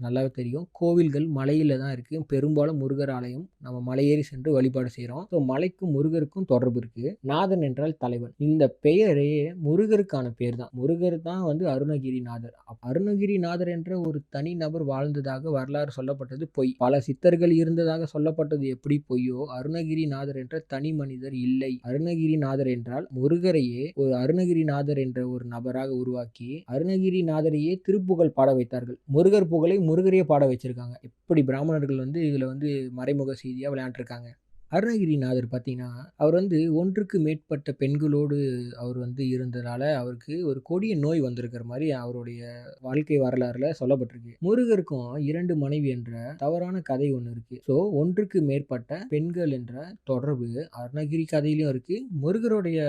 நல்லாவே தெரியும். கோவில்கள் மலையில தான் இருக்கு. பெரும்பாலும் முருகர் ஆலயம் நம்ம மலையேறி சென்று வழிபாடு செய்கிறோம். ஸோ மலைக்கும் முருகருக்கும் தொடர்பு இருக்கு. நாதன் என்றால் தலைவன். இந்த பெயரே முருகருக்கான பெயர் தான். முருகர் தான் அருணகிரிநாதர். அருணகிரிநாதர் என்ற ஒரு தனி நபர் வாழ்ந்ததாக வரலாறு சொல்லப்பட்டது பொய். பல சித்தர்கள் இருந்ததாக சொல்லப்பட்டது எப்படி பொய்யோ, அருணகிரிநாதர் என்ற தனி மனிதர் இல்லை. அருணகிரிநாதர் என்றால் முருகரையே ஒரு அருணகிரிநாதர் என்ற ஒரு நபராக உருவாக்கி அருணகிரிநாதரையே திருப்புகழ் பாட வைத்தார்கள். முருகர் புகழை முருகரையே பாட வச்சிருக்காங்க. எப்படி பிராமணர்கள் இதுல மறைமுக செய்தியா விளையாண்டுருக்காங்க. அருணகிரிநாதர் பார்த்தீங்கன்னா, அவர் ஒன்றுக்கு மேற்பட்ட பெண்களோடு அவர் இருந்ததால அவருக்கு ஒரு கொடிய நோய் வந்திருக்கிற மாதிரி அவருடைய வாழ்க்கை வரலாறுல சொல்லப்பட்டிருக்கு. முருகருக்கும் 2 மனைவி என்ற தவறான கதை ஒன்று இருக்கு. ஸோ ஒன்றுக்கு மேற்பட்ட பெண்கள் என்ற தொடர்பு அருணகிரி கதையிலும் இருக்கு, முருகருடைய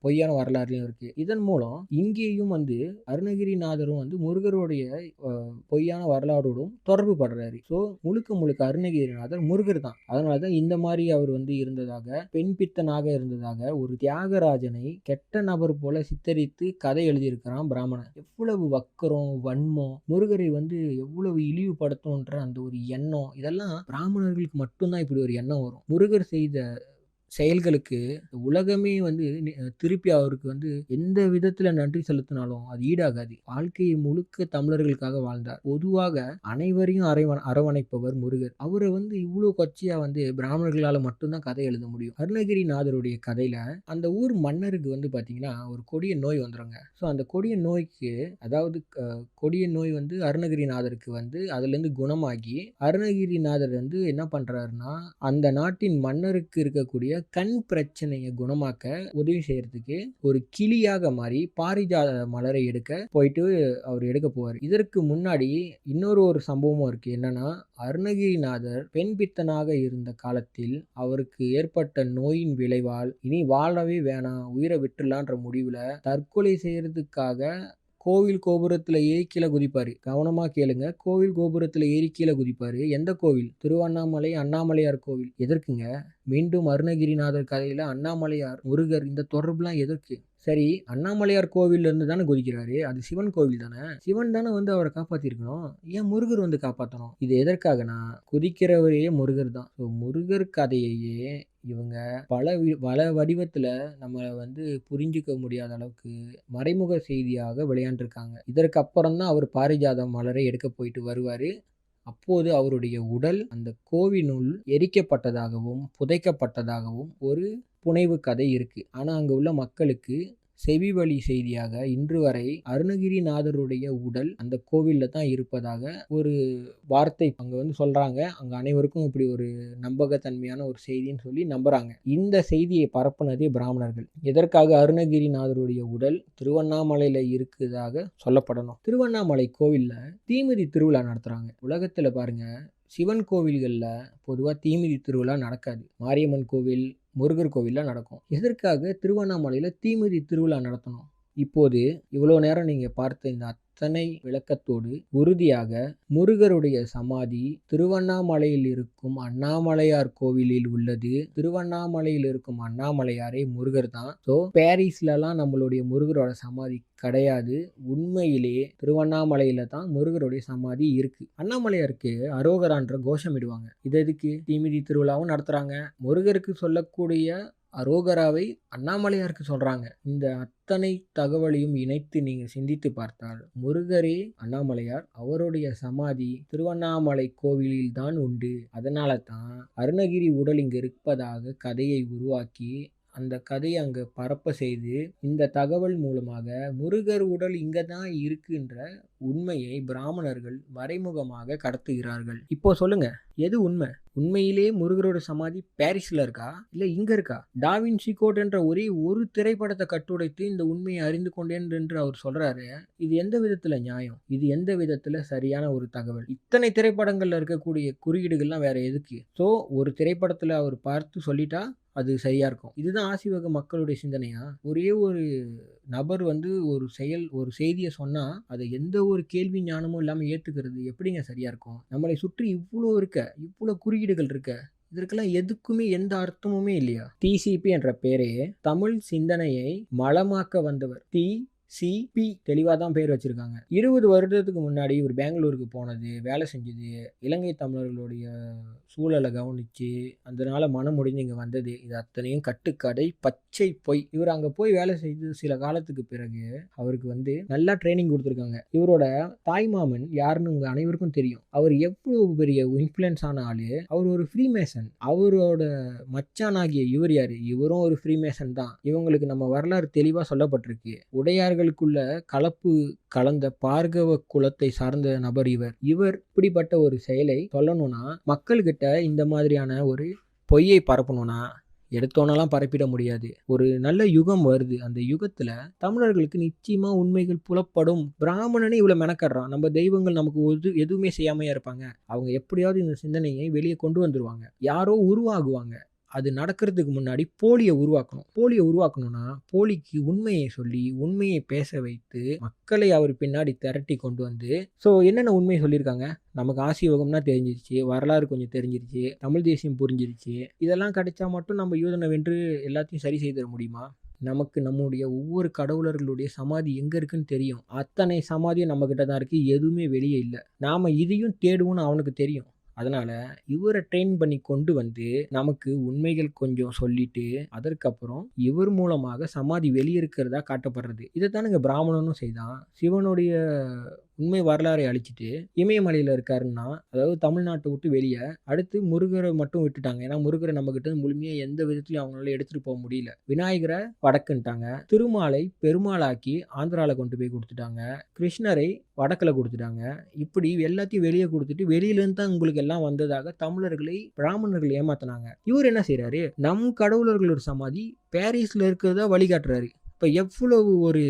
பொய்யான வரலாறுலையும் இருக்கு. இதன் மூலம் இங்கேயும் அருணகிரிநாதரும் முருகருடைய பொய்யான வரலாறோடும் தொடர்பு படுறாரு. ஸோ முழுக்க அருணகிரிநாதர் முருகர் தான். அதனாலதான் இந்த மாதிரி அவர் இருந்ததாக, பெண் பித்தனாக இருந்ததாக ஒரு தியாகராஜனை கெட்ட நபர் போல சித்தரித்து கதை எழுதியிருக்கிறான் பிராமணன். எவ்வளவு வக்கரம், வன்மம், முருகரை எவ்வளவு இழிவுபடுத்தணுன்ற அந்த ஒரு எண்ணம், இதெல்லாம் பிராமணர்களுக்கு மட்டும்தான் இப்படி ஒரு எண்ணம் வரும். முருகர் செய்த செயல்களுக்கு உலகமே திருப்பி அவருக்கு எந்த விதத்துல நன்றி செலுத்தினாலும் அது ஈடாகாது. வாழ்க்கையை முழுக்க தமிழர்களுக்காக வாழ்ந்தார். பொதுவாக அனைவரையும் அரவணைப்பவர் முருகர். அவரை இவ்வளவு கொச்சையா பிராமணர்களால மட்டும்தான் கதை எழுத முடியும். அருணகிரிநாதருடைய கதையில அந்த ஊர் மன்னருக்கு பாத்தீங்கன்னா ஒரு கொடிய நோய் வந்துருங்க. ஸோ அந்த கொடிய நோய்க்கு, அதாவது கொடிய நோய் அருணகிரிநாதருக்கு அதுல இருந்து குணமாகி அருணகிரிநாதர் என்ன பண்றாருன்னா, அந்த நாட்டின் மன்னருக்கு இருக்கக்கூடிய கண் பிரச்சனையை குணமாக்க உதவி செய்யறதுக்கு ஒரு கிளியாக மாறி பாரிஜாத மலரை அவர் எடுக்க போவார். இதற்கு முன்னாடி இன்னொரு சம்பவமும் இருக்கு. என்னன்னா, அருணகிரிநாதர் பெண் பித்தனாக இருந்த காலத்தில் அவருக்கு ஏற்பட்ட நோயின் விளைவால் இனி வாழவே வேணாம், உயிரை விட்டுலான்ற முடிவுல தற்கொலை செய்யறதுக்காக கோவில் கோபுரத்துல ஏறி கீழே குதிப்பாரு. கவனமா கேளுங்க, கோவில் கோபுரத்துல ஏறி கீழே குதிப்பாரு. எந்த கோவில்? திருவண்ணாமலை அண்ணாமலையார் கோவில். எதற்குங்க? மீண்டும் அருணகிரிநாதர் கதையில அண்ணாமலையார், முருகர் இந்த தொடர்புலாம் எதற்கு? சரி, அண்ணாமலையார் கோவில்ல இருந்து தானே குதிக்கிறாரு, அது சிவன் கோவில் தானே. சிவன் தானே அவரை காப்பாத்திருக்கணும். ஏன் முருகர் காப்பாற்றணும்? இது எதற்காகனா, குதிக்கிறவரே முருகர் தான். ஸோ முருகர் கதையையே இவங்க பல வடிவத்துல நம்ம புரிஞ்சுக்க முடியாத அளவுக்கு மறைமுக செய்தியாக விளையாண்டுருக்காங்க. இதற்கு அப்புறம் தான் அவர் பாரிஜாத மலரை எடுக்க போயிட்டு வருவாரு. அப்போது அவருடைய உடல் அந்த கோவிலுள் எரிக்கப்பட்டதாகவும் புதைக்கப்பட்டதாகவும் ஒரு புனைவு கதை இருக்கு. ஆனா அங்க உள்ள மக்களுக்கு செவி வழி செய்தியாக இன்று வரை அருணகிரிநாதருடைய உடல் அந்த கோவில்ல தான் இருப்பதாக ஒரு வார்த்தை அங்க சொல்றாங்க. அங்க அனைவருக்கும் இப்படி ஒரு நம்பகத்தன்மையான ஒரு செய்தின்னு சொல்லி நம்புறாங்க. இந்த செய்தியை பரப்புனதே பிராமணர்கள். எதற்காக? அருணகிரிநாதருடைய உடல் திருவண்ணாமலையில இருக்குதாக சொல்லப்படணும். திருவண்ணாமலை கோவில்ல தீமிதி திருவிழா நடத்துறாங்க. உலகத்துல பாருங்க, சிவன் கோவில்கள்ல பொதுவா தீமிதி திருவிழா நடக்காது. மாரியம்மன் கோவில், முருகர் கோவில்ல நடக்கும். எதற்காக திருவண்ணாமலையில தீமிதி திருவிழா நடத்தணும்? இப்போது இவ்வளோ நேரம் நீங்க பார்த்த இந்த அத்தனை விளக்கத்தோடு உறுதியாக முருகருடைய சமாதி திருவண்ணாமலையில் இருக்கும் அண்ணாமலையார் கோவிலில் உள்ளது. திருவண்ணாமலையில் இருக்கும் அண்ணாமலையாரே முருகர் தான். ஸோ பாரிஸ்லலாம் நம்மளுடைய முருகரோட சமாதி கிடையாது. உண்மையிலேயே திருவண்ணாமலையில தான் முருகருடைய சமாதி இருக்கு. அண்ணாமலையாருக்கு அரோகரான்ற கோஷம் இடுவாங்க. இது எதுக்கு? தீமிதி திருவிழாவும் நடத்துறாங்க. முருகருக்கு சொல்லக்கூடிய அரோகராவை அண்ணாமலையாருக்கு சொல்றாங்க. இந்த அத்தனை தகவலையும் இணைத்து நீங்க சிந்தித்து பார்த்தால் முருகரே அண்ணாமலையார், அவருடைய சமாதி திருவண்ணாமலை கோவிலில் தான் உண்டு. அதனால தான் அருணகிரி உடல் இங்கு இருப்பதாக கதையை உருவாக்கி அந்த கதையை அங்கே பரப்ப செய்து இந்த தகவல் மூலமாக முருகர் உடல் இங்கே தான் இருக்குன்ற உண்மையை பிராமணர்கள் மறைமுகமாக கடத்துகிறார்கள். இப்போ சொல்லுங்க, எது உண்மை? உண்மையிலே முருகரோட சமாதி பாரிஸ்ல இருக்கா இல்ல இங்க இருக்கா? டாவின்சி கோட் என்ற ஒரே ஒரு திரைப்படத்தை கட்டுடைத்து இந்த உண்மையை அறிந்து கொண்டேன் என்று அவர் சொல்றாரு. இது எந்த விதத்துல நியாயம்? இது எந்த விதத்துல சரியான ஒரு தகவல்? இத்தனை திரைப்படங்கள்ல இருக்கக்கூடிய குறியீடுகள்லாம் வேற எதுக்கு? ஸோ ஒரு திரைப்படத்துல அவர் பார்த்து சொல்லிட்டா அது சரியா இருக்கும். இதுதான் ஆசிவக மக்களுடைய சிந்தனையா? ஒரே ஒரு நபர் ஒரு செய்தியை சொன்னா அதை எந்த ஒரு கேள்வி ஞானமும் இல்லாம ஏத்துக்கிறது எப்படிங்க சரியா இருக்கும்? நம்மளை சுற்றி இவ்வளோ குறியீடுகள் இருக்க, இதற்கெல்லாம் எதுக்குமே எந்த அர்த்தமுமே இல்லையா? டிசிபி என்ற பேரே தமிழ் சிந்தனையை மலமாக்க வந்தவர். சிபி தெளிவாக தான் பேர் வச்சிருக்காங்க. 20 வருடத்துக்கு முன்னாடி இவர் பெங்களூருக்கு போனது, வேலை செஞ்சது, இலங்கை தமிழர்களுடைய சூழலை கவனிச்சு அதனால மனம் முடிஞ்சு இங்கே வந்தது, இது அத்தனையும் கட்டுக்கடை பச்சை பொய். இவர் அங்கே போய் வேலை செய்து சில காலத்துக்கு பிறகு அவருக்கு நல்லா ட்ரைனிங் கொடுத்துருக்காங்க. இவரோட தாய்மாமன் யாருன்னு உங்க அனைவருக்கும் தெரியும். அவர் எவ்வளவு பெரிய இன்ஃப்ளூயன்ஸ் ஆன ஆளு. அவர் ஒரு ஃப்ரீமேசன். அவரோட மச்சானாகிய இவர் யாரு? இவரும் ஒரு ஃப்ரீமேசன் தான். இவங்களுக்கு நம்ம வரலாறு தெளிவாக சொல்லப்பட்டிருக்கு. உடையார்களுக்குள்ள கலப்பு கலந்த பார்கவ குலத்தை சார்ந்த நபர் இவர். இப்படிப்பட்ட ஒரு செயலை சொல்லணும்னா, மக்கள்கிட்ட இந்த மாதிரியான ஒரு பொய்யை பரப்பணும்னா எடுத்தோன்னெல்லாம் பரப்பிட முடியாது. ஒரு நல்ல யுகம் வருது. அந்த யுகத்துல தமிழர்களுக்கு நிச்சயமா உண்மைகள் புலப்படும். பிராமணனே இவ்வளவு மெனக்கடுறான், நம்ம தெய்வங்கள் நமக்கு எதுவுமே செய்யாமையா இருப்பாங்க? அவங்க எப்படியாவது இந்த சிந்தனையை வெளியே கொண்டு வந்துருவாங்க. யாரோ உருவாகுவாங்க. அது நடக்கிறதுக்கு முன்னாடி போலியை உருவாக்கணும்னா போலிக்கு உண்மையை சொல்லி உண்மையை பேச வைத்து மக்களை அவர் பின்னாடி திரட்டி கொண்டு வந்து என்னென்ன உண்மையை சொல்லியிருக்காங்க? நமக்கு ஆசிவகம்னா தெரிஞ்சிருச்சு, வரலாறு கொஞ்சம் தெரிஞ்சிருச்சு, தமிழ் தேசியம் புரிஞ்சிருச்சு. இதெல்லாம் கிடைச்சா மட்டும் நம்ம யூதனை வென்று எல்லாத்தையும் சரி செய்திட முடியுமா? நமக்கு நம்முடைய ஒவ்வொரு கடவுளர்களுடைய சமாதி எங்க இருக்குன்னு தெரியும். அத்தனை சமாதியும் நம்ம கிட்ட தான் இருக்கு, எதுவுமே வெளியே இல்லை. நாம இதையும் தேடுவோம்னு அவனுக்கு தெரியும். அதனால இவரை ட்ரெயின் பண்ணி கொண்டு வந்து நமக்கு உண்மைகள் கொஞ்சம் சொல்லிட்டு அதற்கப்புறம் இவர் மூலமாக சமாதி வெளியே இருக்கிறதா காட்டப்படுறது. இதைத்தானுங்க பிராமணனும் செய்தான். சிவனுடைய உண்மை வரலாறை அழிச்சிட்டு இமயமலையில் இருக்காருன்னா, அதாவது தமிழ்நாட்டை விட்டு வெளியே, அடுத்து முருகரை மட்டும் விட்டுட்டாங்க. ஏன்னா முருகரை நம்ம கிட்ட முழுமையாக எந்த விதத்துலையும் அவங்களால எடுத்துட்டு போக முடியல. விநாயகரை வடக்குன்ட்டாங்க, திருமாலை பெருமாளாக்கி ஆந்திராவில் கொண்டு போய் கொடுத்துட்டாங்க, கிருஷ்ணரை வடக்கில் கொடுத்துட்டாங்க. இப்படி எல்லாத்தையும் வெளியே கொடுத்துட்டு வெளியிலேருந்து தான் உங்களுக்கு எல்லாம் வந்ததாக தமிழர்களை பிராமணர்கள் ஏமாத்தினாங்க. இவர் என்ன செய்யறாரு? நம் கடவுளர்களோட சமாதி பாரிஸ்ல இருக்கிறதா வழிகாட்டுறாரு. இப்போ எவ்வளவு ஒரு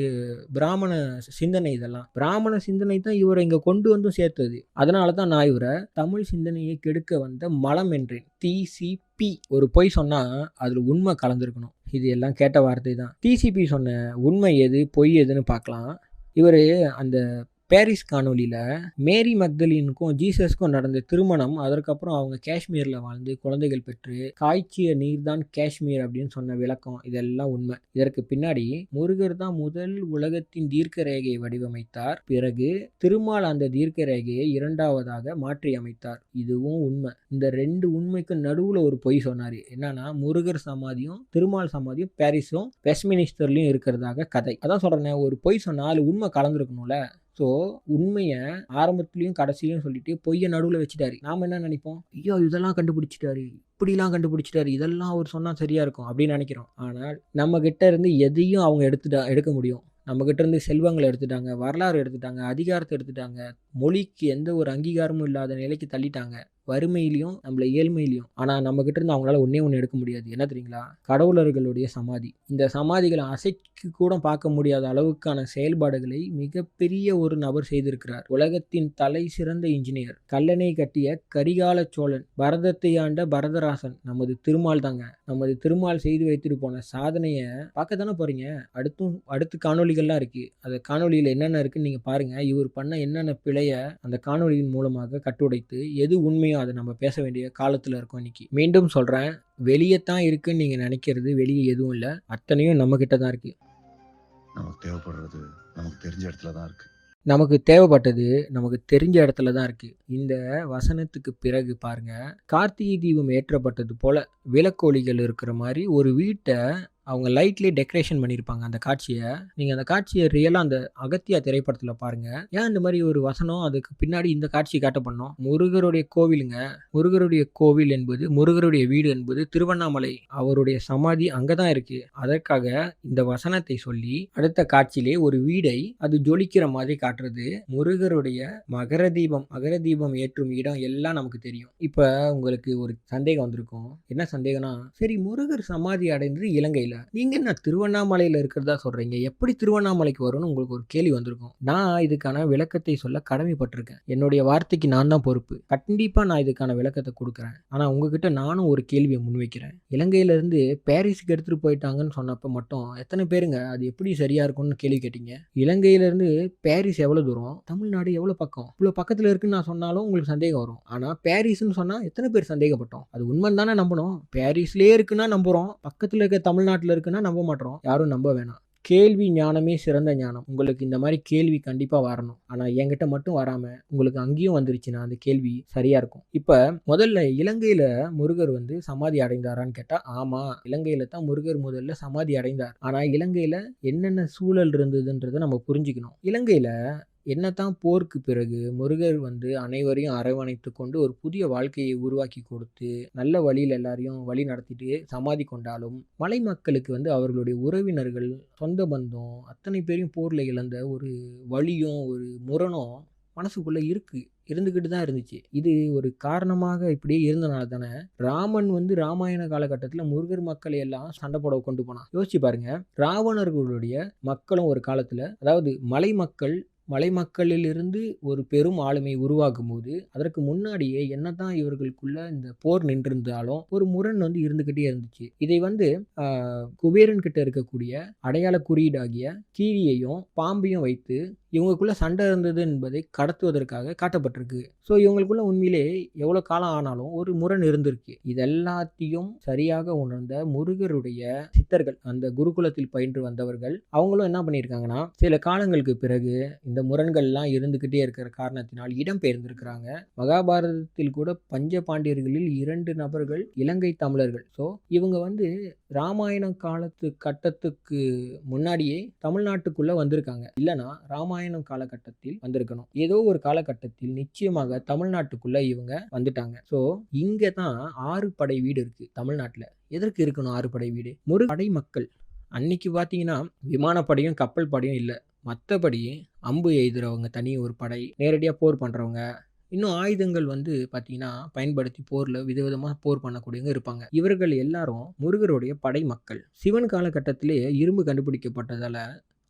பிராமண சிந்தனை! இதெல்லாம் பிராமண சிந்தனை தான் இவரை இங்கே கொண்டு வந்து சேர்த்தது. அதனால தான் நான் இவரை தமிழ் சிந்தனையை கெடுக்க வந்த மலம் என்றேன். டிசிபி ஒரு பொய் சொன்னா அதில் உண்மை கலந்துருக்கணும். இது எல்லாம் கேட்ட வார்த்தை தான். டிசிபி சொன்ன உண்மை எது பொய் எதுன்னு பார்க்கலாம். இவர் அந்த பாரிஸ் காணொலியில் மேரி மக்தலினுக்கும் ஜீசஸ்க்கும் நடந்த திருமணம், அதற்கப்புறம் அவங்க காஷ்மீரில் வாழ்ந்து குழந்தைகள் பெற்று காய்ச்சிய நீர் தான் காஷ்மீர் அப்படின்னு சொன்ன விளக்கம், இதெல்லாம் உண்மை. இதற்கு பின்னாடி முருகர் தான் முதல் உலகத்தின் தீர்க்க ரேகையை வடிவமைத்தார். பிறகு திருமால் அந்த தீர்க்க ரேகையை இரண்டாவதாக மாற்றி அமைத்தார். இதுவும் உண்மை. இந்த ரெண்டு உண்மைக்கு நடுவில் ஒரு பொய் சொன்னார். என்னன்னா, முருகர் சமாதியும் திருமால் சமாதியும் பாரிஸும் வெஸ்ட்மினிஸ்டர்லையும் இருக்கிறதாக கதை. அதான் சொல்கிறேன், ஒரு பொய் சொன்னால் உண்மை கலந்துருக்கணும்ல. ஸோ உண்மையை ஆரம்பத்துலேயும் கடைசிலையும் சொல்லிட்டு பொய்யை நடுவில் வச்சுட்டாரு. நாம் என்ன நினைப்போம்? ஐயோ இதெல்லாம் கண்டுபிடிச்சிட்டாரு, இப்படிலாம் கண்டுபிடிச்சிட்டாரு, இதெல்லாம் அவர் சொன்னால் சரியாக இருக்கும் அப்படின்னு நினைக்கிறோம். ஆனால் நம்ம கிட்ட இருந்து எதையும் அவங்க எடுக்க முடியும். நம்மக்கிட்ட இருந்து செல்வங்களை எடுத்துட்டாங்க, வரலாறு எடுத்துட்டாங்க, அதிகாரத்தை எடுத்துட்டாங்க, மொழிக்கு எந்த ஒரு அங்கீகாரமும் இல்லாத நிலைக்கு தள்ளிட்டாங்க, வறுமையிலையும் நம்மள ஏழ்மையிலையும். ஆனால் நம்மக்கிட்ட இருந்து அவங்களால ஒன்று எடுக்க முடியாது. என்ன தெரியுங்களா? கடவுளர்களுடைய சமாதி. இந்த சமாதிகளை அசைக்கு கூட பார்க்க முடியாத அளவுக்கான செயல்பாடுகளை மிகப்பெரிய ஒரு நபர் செய்திருக்கிறார். உலகத்தின் தலை சிறந்த இன்ஜினியர், கல்லணை கட்டிய கரிகால சோழன், பரதத்தை ஆண்ட பரதராசன் நமது திருமால் தாங்க. நமது திருமால் செய்து வைத்துட்டு போன சாதனையை பார்க்க தானே போறீங்க. அடுத்து காணொலிகள்லாம் இருக்கு. அந்த காணொலியில் என்னென்ன இருக்குன்னு நீங்கள் பாருங்க. இவர் பண்ண என்னென்ன பிழைய அந்த காணொலியின் மூலமாக கட்டுடைத்து எது உண்மையோ அதை நம்ம பேச வேண்டிய காலத்தில் இருக்கோம் இன்னைக்கு. மீண்டும் சொல்கிறேன், வெளியே தான் இருக்குன்னு நீங்கள் நினைக்கிறது வெளியே எதுவும் இல்லை, அத்தனையும் நம்மக்கிட்ட தான் இருக்குது. நமக்கு தேவைப்படுறது நமக்கு தெரிஞ்ச இடத்துல தான் இருக்குது. நமக்கு தேவைப்பட்டது நமக்கு தெரிஞ்ச இடத்துல தான் இருக்குது. இந்த வசனத்துக்கு பிறகு பாருங்க, கார்த்திகை தீபம் ஏற்றப்பட்டது போல விளக்கோலிகள் இருக்கிற மாதிரி ஒரு வீட்டை அவங்க லைட்லேயே டெக்கரேஷன் பண்ணியிருப்பாங்க அந்த காட்சியை. நீங்கள் அந்த காட்சியை ரியலாக அந்த அகத்தியா திரைப்படத்தில் பாருங்கள். ஏன் இந்த மாதிரி ஒரு வசனம் அதுக்கு பின்னாடி இந்த காட்சி காட்டப்படணும்? முருகருடைய கோவிலுங்க. முருகருடைய கோவில் என்பது, முருகருடைய வீடு என்பது திருவண்ணாமலை. அவருடைய சமாதி அங்கே தான் இருக்கு. அதற்காக இந்த வசனத்தை சொல்லி அடுத்த காட்சியிலே ஒரு வீடை அது ஜொலிக்கிற மாதிரி காட்டுறது. முருகருடைய மகர தீபம் ஏற்றும் இடம் எல்லாம் நமக்கு தெரியும். இப்போ உங்களுக்கு ஒரு சந்தேகம் வந்திருக்கும். என்ன சந்தேகம்னா, சரி முருகர் சமாதி அடைந்தது இலங்கையில், நீங்க என்ன திருவண்ணாமலையில் இருக்கிறதா சொல்றீங்க, எப்படி திருவண்ணாமலைக்கு வரும்னு உங்களுக்கு ஒரு கேள்வி வந்திருக்கும். நான் இதுக்கான விளக்கத்தை சொல்ல கடமைப்பட்டிருக்கேன். என்னுடைய வார்த்தைக்கு நான் தான் பொறுப்பு. கண்டிப்பா நான் இதுக்கான விளக்கத்தை கொடுக்குறேன். ஆனா உங்ககிட்ட நானும் ஒரு கேள்வியை முன்வைக்கிறேன். இலங்கையில இருந்து பாரிஸுக்கு எடுத்துட்டு போயிட்டாங்கன்னு சொன்னப்ப மட்டும் எத்தனை பேருங்க அது எப்படி சரியா இருக்கும்னு கேள்வி கேட்டீங்க? இலங்கையில இருந்து பாரிஸ் எவ்வளவு தூரம், தமிழ்நாடு எவ்வளவு பக்கம், இவ்வளவு பக்கத்துல இருக்குன்னு நான் சொன்னாலும் உங்களுக்கு சந்தேகம் வரும். ஆனா பாரிஸ்ன்னு சொன்னா எத்தனை பேர் சந்தேகப்பட்டோம்? அது உண்மை தானே நம்பணும். பாரிஸ்லயே இருக்குன்னா நம்புறோம், பக்கத்துல இருக்க தமிழ்நாட்டுல இருக்குன்னா நம்ப மாட்டோம். யாரும் நம்ப வேணாம். கேள்வி ஞானமே சிறந்த ஞானம். உங்களுக்கு இந்த மாதிரி கேள்வி கண்டிப்பா வரணும். ஆனா என்கிட்ட மட்டும் வராம உங்களுக்கு அங்கேயும் வந்துருச்சுன்னா அந்த கேள்வி சரியா இருக்கும். இப்ப முதல்ல இலங்கையில முருகர் சமாதி அடைந்தாரான்னு கேட்டா, ஆமா, இலங்கையில தான் முருகர் முதல்ல சமாதி அடைந்தார். ஆனா இலங்கையில என்னென்ன சூழல் இருந்ததுன்றதை நம்ம புரிஞ்சுக்கணும். இலங்கையில என்னதான் போருக்கு பிறகு முருகர் அனைவரையும் அரவணைத்து கொண்டு ஒரு புதிய வாழ்க்கையை உருவாக்கி கொடுத்து நல்ல வழியில் எல்லாரையும் வழி நடத்திட்டு சமாதி கொண்டாலும், மலை மக்களுக்கு அவர்களுடைய உறவினர்கள், சொந்த பந்தம் அத்தனை பேரையும் போர்ல இழந்த ஒரு வலியும் ஒரு முரணும் மனசுக்குள்ள இருந்துக்கிட்டு தான் இருந்துச்சு. இது ஒரு காரணமாக இப்படியே இருந்தனால தானே ராமன் ராமாயண காலகட்டத்தில் முருகர் மக்களை எல்லாம் சண்டை போட கொண்டு போனான். யோசிச்சு பாருங்க. ராவணர்களுடைய மக்களும் ஒரு காலத்துல, அதாவது மலை மக்களிலிருந்து ஒரு பெரும் ஆளுமை உருவாகும் போது அதற்கு முன்னாடியே என்னதான் இவர்களுக்குள்ள இந்த போர் நின்றிருந்தாலும் ஒரு முரண் இருந்துகிட்டே இருந்துச்சு. இதை குபேரன் கிட்ட இருக்கக்கூடிய அடையாள குறியீடாகிய கீரியையும் பாம்பையும் வைத்து இவங்களுக்குள்ள சண்டை இருந்தது என்பதை கடத்துவதற்காக காட்டப்பட்டிருக்கு. ஸோ இவங்களுக்குள்ள உண்மையிலே எவ்வளோ காலம் ஆனாலும் ஒரு முரண் இருந்திருக்கு. இதெல்லாத்தையும் சரியாக உணர்ந்த முருகருடைய சித்தர்கள், அந்த குருகுலத்தில் பயின்று வந்தவர்கள், அவங்களும் என்ன பண்ணியிருக்காங்கன்னா, சில காலங்களுக்கு பிறகு இந்த முரண்கள்லாம் இருந்துகிட்டே இருக்கிற காரணத்தினால் இடம் பெயர்ந்திருக்கிறாங்க. மகாபாரதத்தில் கூட பஞ்ச பாண்டியர்களில் 2 நபர்கள் இலங்கை தமிழர்கள். ஸோ இவங்க ராமாயண காலத்து கட்டத்துக்கு முன்னாடியே தமிழ்நாட்டுக்குள்ள வந்திருக்காங்க. இல்லைன்னா ராமாயணம் காலகட்டத்தில் வந்திருக்கணும். ஏதோ ஒரு காலகட்டத்தில் நிச்சயமாக தமிழ்நாட்டுக்குள்ள இவங்க வந்துட்டாங்க. ஸோ இங்க தான் 6 படை வீடு இருக்கு தமிழ்நாட்டுல. எதற்கு இருக்கணும் 6 படை வீடு? படை மக்கள் அன்னைக்கு பார்த்தீங்கன்னா விமானப்படையும் கப்பல் படையும் இல்லை. மற்றபடி அம்பு எய்துறவங்க தனி ஒரு படை, நேரடியாக போர் பண்ணுறவங்க, இன்னும் ஆயுதங்கள் பார்த்தீங்கன்னா பயன்படுத்தி போரில் விதவிதமாக போர் பண்ணக்கூடியவங்க இருப்பாங்க. இவர்கள் எல்லாரும் முருகருடைய படை மக்கள். சிவன் காலகட்டத்திலே இரும்பு கண்டுபிடிக்கப்பட்டதால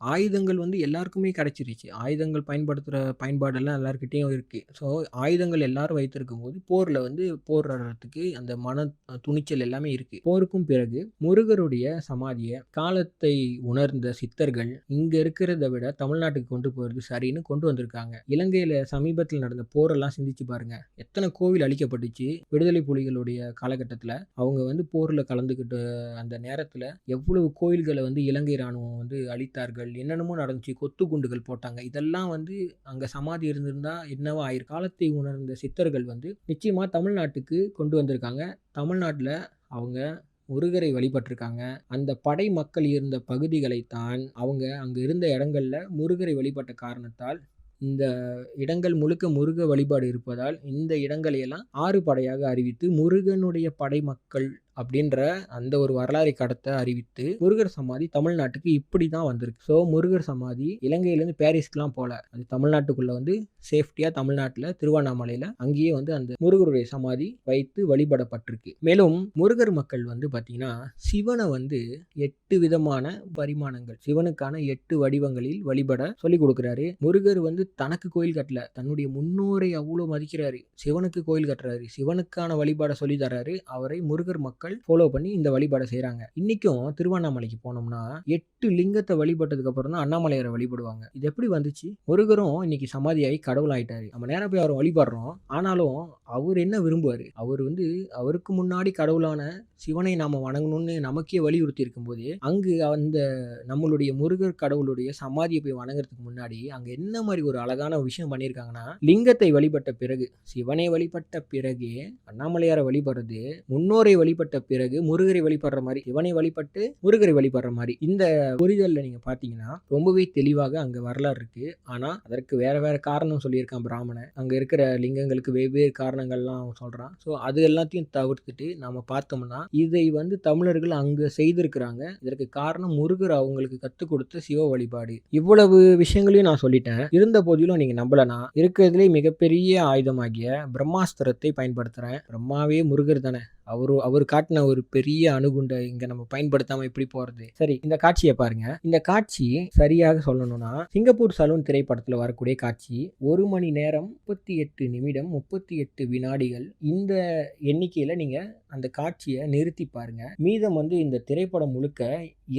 ஆயுதங்கள் எல்லாருக்குமே கிடைச்சிருச்சு. ஆயுதங்கள் பயன்படுத்துகிற பயன்பாடெல்லாம் எல்லாருக்கிட்டேயும் இருக்குது. ஸோ ஆயுதங்கள் எல்லாரும் வைத்திருக்கும் போது போரில் போடுறதுக்கு அந்த மன துணிச்சல் எல்லாமே இருக்குது. போருக்கும் பிறகு முருகருடைய சமாதியை காலத்தை உணர்ந்த சித்தர்கள் இங்கே இருக்கிறத விட தமிழ்நாட்டுக்கு கொண்டு போகிறது சரின்னு கொண்டு வந்திருக்காங்க. இலங்கையில் சமீபத்தில் நடந்த போரெல்லாம் சிந்திச்சு பாருங்க. எத்தனை கோவில் அழிக்கப்பட்டுச்சு விடுதலை புலிகளுடைய காலகட்டத்தில். அவங்க போரில் கலந்துக்கிட்ட அந்த நேரத்தில் எவ்வளவு கோயில்களை இலங்கை இராணுவம் அழித்தார்கள். என்னென்னமோ நடந்துச்சு. கொத்து குண்டுகள் போட்டாங்க. இதெல்லாம் அங்க சமாதி இருந்திருந்தா என்னவா ஆயிரு. காலத்தை உணர்ந்த சித்தர்கள் நிச்சயமா தமிழ்நாட்டுக்கு கொண்டு வந்திருக்காங்க. தமிழ்நாட்டில் அவங்க முருகரை வழிபட்டிருக்காங்க. அந்த படை மக்கள் இருந்த பகுதிகளைத்தான் அவங்க அங்க இருந்த இடங்கள்ல முருகரை வழிபட்ட காரணத்தால் இந்த இடங்கள் முழுக்க முருக வழிபாடு இருப்பதால் இந்த இடங்களையெல்லாம் 6 படையாக அறிவித்து முருகனுடைய படை மக்கள் அப்படின்ற அந்த ஒரு வரலாறை கடத்தை அறிவித்து முருகர் சமாதி தமிழ்நாட்டுக்கு இப்படி தான் வந்திருக்கு. ஸோ முருகர் சமாதி இலங்கையிலேருந்து பாரிஸ்க்குலாம் போல, அது தமிழ்நாட்டுக்குள்ள சேஃப்டியாக தமிழ்நாட்டில் திருவண்ணாமலையில் அங்கேயே அந்த முருகருடைய சமாதி வைத்து வழிபடப்பட்டிருக்கு. மேலும் முருகர் மக்கள் பார்த்தீங்கன்னா சிவனை 8 விதமான பரிமாணங்கள், சிவனுக்கான 8 வடிவங்களில் வழிபட சொல்லி கொடுக்குறாரு. முருகர் தனக்கு கோயில் கட்டல, தன்னுடைய முன்னோரை அவ்வளோ மதிக்கிறாரு. சிவனுக்கு கோயில் கட்டுறாரு, சிவனுக்கான வழிபாட சொல்லி தர்றாரு. அவரை முருகர் மக்கள் ஃபாலோ பண்ணி இந்த வழிபாடை செய்யறாங்க. இன்னைக்கும் திருவண்ணாமலைக்கு போனோம்னா 8 லிங்கத்தை வழிபட்டதுக்கு அப்புறம் தான் அண்ணாமலையாரை வழிபடுவாங்க. இது எப்படி வந்துச்சு? முருகரும் இன்னைக்கு சமாதியாகி கடவுள் ஆயிட்டாரு. நம்ம நேரம் போய் அவரை வழிபடுறோம். ஆனாலும் அவர் என்ன விரும்புவாரு? அவர் அவருக்கு முன்னாடி கடவுளான சிவனை நாம வணங்கணும்னு நமக்கே வலியுறுத்தி இருக்கும் போது அங்கு அந்த நம்மளுடைய முருகர் கடவுளுடைய சமாதியை போய் வணங்குறதுக்கு முன்னாடி அங்க என்ன மாதிரி ஒரு அழகான விஷயம் பண்ணியிருக்காங்கன்னா, லிங்கத்தை வழிபட்ட பிறகு, சிவனை வழிபட்ட பிறகே அண்ணாமலையாரை வழிபடுறது முன்னோரை வழிபட்ட வழிபட்ட பிறகு முருகரை வழிபடுற மாதிரி, சிவனை வழிபட்டு முருகரை வழிபடுற மாதிரி, இந்த புரிதல்ல நீங்க பாத்தீங்கன்னா ரொம்பவே தெளிவாக அங்க வரலாறு இருக்கு. ஆனா அதற்கு வேற வேற காரணம் சொல்லியிருக்கான் பிராமணன். அங்க இருக்கிற லிங்கங்களுக்கு வெவ்வேறு காரணங்கள்லாம் அவன் சொல்றான். ஸோ அது எல்லாத்தையும் தவிர்த்துட்டு நாம பார்த்தோம்னா இதை தமிழர்கள் அங்க செய்திருக்கிறாங்க. இதற்கு காரணம் முருகர் அவங்களுக்கு கற்றுக் கொடுத்த சிவ வழிபாடு. இவ்வளவு விஷயங்களையும் நான் சொல்லிட்டேன். இருந்த போதிலும் நீங்க நம்பலனா இருக்கிறதுலே மிகப்பெரிய ஆயுதமாகிய பிரம்மாஸ்திரத்தை பயன்படுத்துறேன். பிரம்மாவே முருகர் தானே. அவர் காட்டின ஒரு பெரிய அணுகுண்டை இங்க நம்ம பயன்படுத்தாம எப்படி போறது? சரி, இந்த காட்சியை பாருங்க. இந்த காட்சி சரியாக சொல்லணும்னா சிங்கப்பூர் சலூன் திரைப்படத்துல வரக்கூடிய காட்சி. 1 மணி நேரம் 38 நிமிடம் 38 வினாடிகள். இந்த எண்ணிக்கையில நீங்க அந்த காட்சியை நிறுத்தி பாருங்க. மீதம் இந்த திரைப்படம் முழுக்க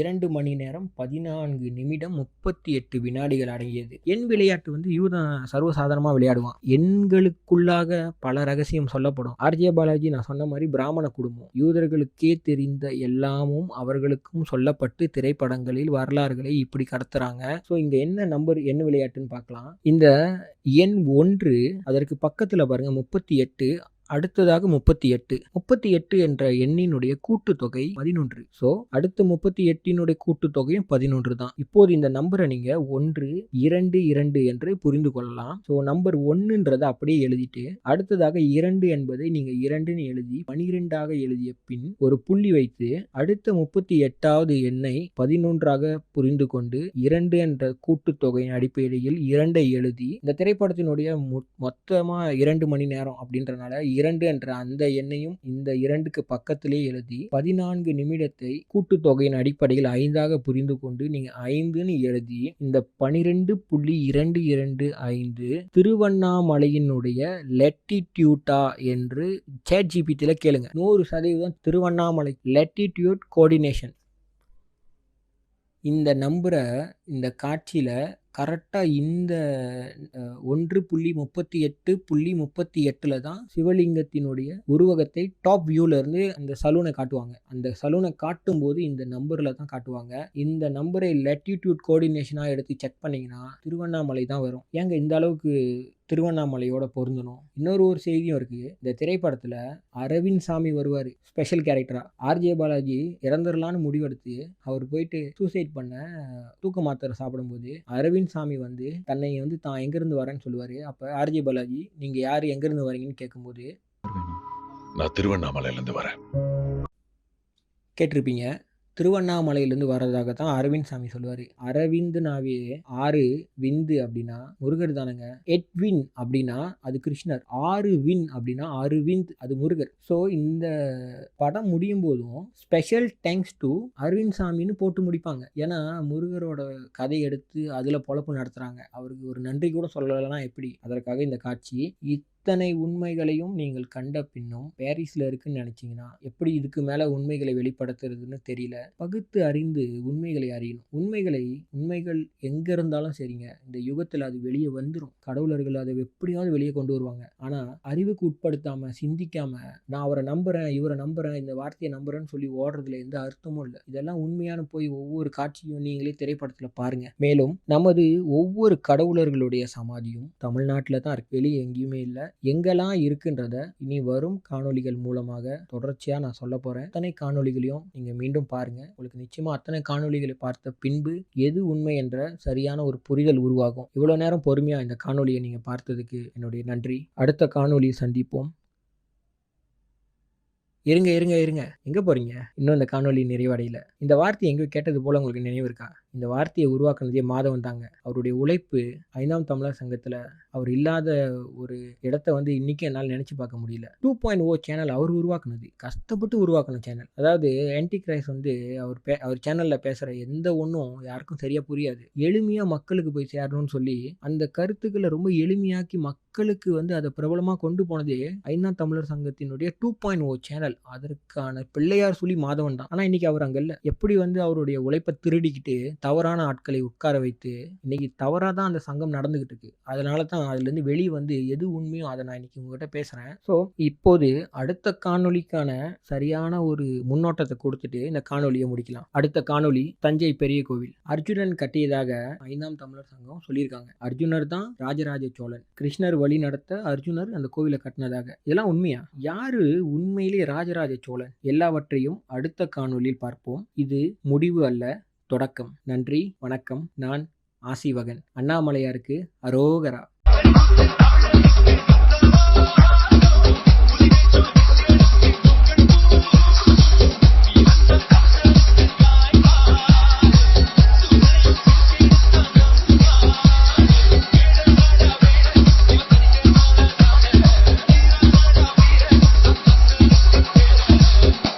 2 மணி நேரம் 14 நிமிடம் 38 வினாடிகள் அடங்கியது. எண் விளையாட்டு யூதன் சர்வசாதாரணமா விளையாடுவான். எண்களுக்குள்ளாக பல ரகசியம் சொல்லப்படும். ஆர்ஜே பாலாஜி நான் சொன்ன மாதிரி பிராமண குடும்பம். யூதர்களுக்கே தெரிந்த எல்லாமும் அவர்களுக்கும் சொல்லப்பட்டு திரைப்படங்களில் வரலாறுகளை இப்படி கடத்துறாங்க. ஸோ இங்க என்ன நம்பர் எண் விளையாட்டுன்னு பார்க்கலாம். இந்த எண் 1 அதற்கு பக்கத்துல பாருங்க 38, அடுத்ததாக 38 என்ற எண்ணினுடைய கூட்டுத்தொகை 11. ஸோ அடுத்த 38 கூட்டுத்தொகையும் 11 தான். இப்போது இந்த நம்பரை நீங்க 1, 2, 2 என்று புரிந்து கொள்ளலாம். ஸோ நம்பர் 1ன்றதை அப்படியே எழுதிட்டு அடுத்ததாக 2 என்பதை நீங்க 2ன்னு எழுதி 12ஆக எழுதிய பின் ஒரு புள்ளி வைத்து அடுத்த 38வது எண்ணை 11ஆக புரிந்து கொண்டு 2 என்ற கூட்டுத்தொகையின் அடிப்படையில் 2ஐ எழுதி இந்த திரைப்படத்தினுடைய மொத்தமா 2 மணி நேரம் அப்படின்றனால 2 என்ற அந்த எண்ணையும் இந்த 2க்கு பக்கத்திலே எழுதி 14 நிமிடத்தை கூட்டுத்தொகையின் அடிப்படையில் 5ஆக புரிந்து கொண்டு நீங்க 5ன்னு எழுதி இந்த 12.225 திருவண்ணாமலையினுடைய லெட்டிடியூட்டா என்று ChatGPTல கேளுங்க. 100% திருவண்ணாமலை லெட்டிடியூட் கோஆர்டினேஷன். இந்த நம்பரை இந்த காட்சியில கரெக்டா இந்த 1.38.38ல தான் சிவலிங்கத்தினுடைய உருவகத்தை டாப் வியூல இருந்து அந்த சலூனை காட்டுவாங்க. அந்த சலூனை காட்டும் போது இந்த நம்பர்ல தான் காட்டுவாங்க. இந்த நம்பரை லேட்டிடியூட் கோஆர்டினேஷனா எடுத்து செக் பண்ணீங்கன்னா திருவண்ணாமலை தான் வரும். ஏங்க இந்த அளவுக்கு திருவண்ணாமலையோட பொருந்தணும்? இன்னொரு செய்தியும் இருக்கு. இந்த திரைப்படத்துல அரவிந்த் சாமி வருவாரு ஸ்பெஷல் கேரக்டரா. ஆர்ஜே பாலாஜி இறந்துடலான்னு முடிவெடுத்து அவர் போயிட்டு சூசைட் பண்ண தூக்க மாத்திரை சாப்பிடும்போது அரவிந்த் சாமி தன்னை தான் எங்க இருந்து வரேன்னு சொல்லுவாரு. அப்ப ஆர்ஜே பாலாஜி நீங்க யாரு எங்க இருந்து வரீங்கன்னு கேட்கும்போது நான் திருவண்ணாமலையில இருந்து வரேன் கேட்டிருப்பீங்க. திருவண்ணாமலையிலேருந்து வர்றதாக தான் அரவிந்த் சாமி சொல்லுவார். அரவிந்த்னாவே 6 விந்து அப்படின்னா முருகர் தானேங்க. எட்வின் அப்படின்னா அது கிருஷ்ணர். 6 வின் அப்படின்னா அரவிந்த் அது முருகர். ஸோ இந்த படம் முடியும் போதும் ஸ்பெஷல் தேங்க்ஸ் டு அரவிந்த் சாமின்னு போட்டு முடிப்பாங்க. ஏன்னா முருகரோட கதை எடுத்து அதில் பொழப்பு நடத்துகிறாங்க. அவருக்கு ஒரு நன்றி கூட சொல்லலைன்னா எப்படி? அதற்காக இந்த காட்சி. இத்தனை உண்மைகளையும் நீங்கள் கண்ட பின்னும் பாரிஸ்ல இருக்குன்னு நினைச்சீங்கன்னா எப்படி இதுக்கு மேல உண்மைகளை வெளிப்படுத்துறதுன்னு தெரியல. பகுத்து அறிந்து உண்மைகளை அறியணும். உண்மைகள் எங்க இருந்தாலும் சரிங்க, இந்த யுகத்துல அது வெளியே வந்துடும். கடவுளர்கள் அதை எப்படியாவது வெளியே கொண்டு வருவாங்க. ஆனா அறிவுக்கு உட்படுத்தாம சிந்திக்காம நான் அவரை நம்புறேன் இவரை நம்புறேன் இந்த வார்த்தையை நம்புறேன்னு சொல்லி ஓடுறதுல எந்த அர்த்தமும் இல்லை. இதெல்லாம் உண்மையான போய் ஒவ்வொரு காட்சியும் நீங்களே திரைப்படத்துல பாருங்க. மேலும் நமது ஒவ்வொரு கடவுளர்களுடைய சமாதியும் தமிழ்நாட்டில் தான் இருக்கு, வெளியே எங்கேயுமே இல்லை. எங்கெல்லாம் இருக்குன்றத இனி வரும் காணொளிகள் மூலமாக தொடர்ச்சியா நான் சொல்ல போறேன். அத்தனை காணொளிகளையும் நீங்க மீண்டும் பாருங்க. உங்களுக்கு நிச்சயமா அத்தனை காணொளிகளை பார்த்த பின்பு எது உண்மை என்ற சரியான ஒரு புரிதல் உருவாகும். இவ்வளவு நேரம் பொறுமையா இந்த காணொளியை நீங்க பார்த்ததுக்கு என்னுடைய நன்றி. அடுத்த காணொளியை சந்திப்போம். இருங்க எங்க போறீங்க? இன்னும் இந்த காணொளி நிறைவடையல. இந்த வார்த்தையை எங்கேயோ கேட்டது போல உங்களுக்கு நினைவு இருக்கா? இந்த வார்த்தையை உருவாக்குனதே மாதவன் தாங்க. அவருடைய உழைப்பு 5ஆம் தமிழர் சங்கத்துல அவர் இல்லாத ஒரு இடத்த இன்னைக்கு என்னால் நினைச்சு பார்க்க முடியல. 2.0 சேனல் அவர் உருவாக்குனது, கஷ்டப்பட்டு உருவாக்குன சேனல். அதாவது ஆன்டி கிரைஸ்ட் அவர் சேனல்ல பேசுற எந்த ஒன்றும் யாருக்கும் சரியா புரியாது. எளிமையா மக்களுக்கு போய் சேரணும்னு சொல்லி அந்த கருத்துக்களை ரொம்ப எளிமையாக்கி மக்களுக்கு அதை பிரபலமா கொண்டு போனதே 5ஆம் தமிழர் சங்கத்தினுடைய 2.0 சேனல். அதற்கான பிள்ளையார் சொல்லி மாதவன் தான். ஆனா இன்னைக்கு அவர் அங்க இல்ல. எப்படி அவருடைய உழைப்பை திருடிக்கிட்டு தவறான ஆட்களை உட்கார வைத்து இன்னைக்கு தவறா தான் அந்த சங்கம் நடந்துகிட்டு இருக்கு. அதனால தான் அதுலேருந்து வெளியே வந்து எது உண்மையோ அதை நான் இன்னைக்கு உங்ககிட்ட பேசுகிறேன். ஸோ இப்போது அடுத்த காணொளிக்கான சரியான ஒரு முன்னோட்டத்தை கொடுத்துட்டு இந்த காணொளியை முடிக்கலாம். அடுத்த காணொளி தஞ்சை பெரிய கோவில் அர்ஜுனன் கட்டியதாக 5ஆம் தமிழர் சங்கம் சொல்லியிருக்காங்க. அர்ஜுனர் தான் ராஜராஜ சோழன், கிருஷ்ணர் வழி நடத்த அர்ஜுனர் அந்த கோவிலை கட்டினதாக. இதெல்லாம் உண்மையா? யாரு உண்மையிலே ராஜராஜ சோழன்? எல்லாவற்றையும் அடுத்த காணொளியில் பார்ப்போம். இது முடிவு அல்ல, தொடக்கம். நன்றி, வணக்கம். நான் ஆசிவகன். அண்ணாமலையாருக்கு அரோகரா.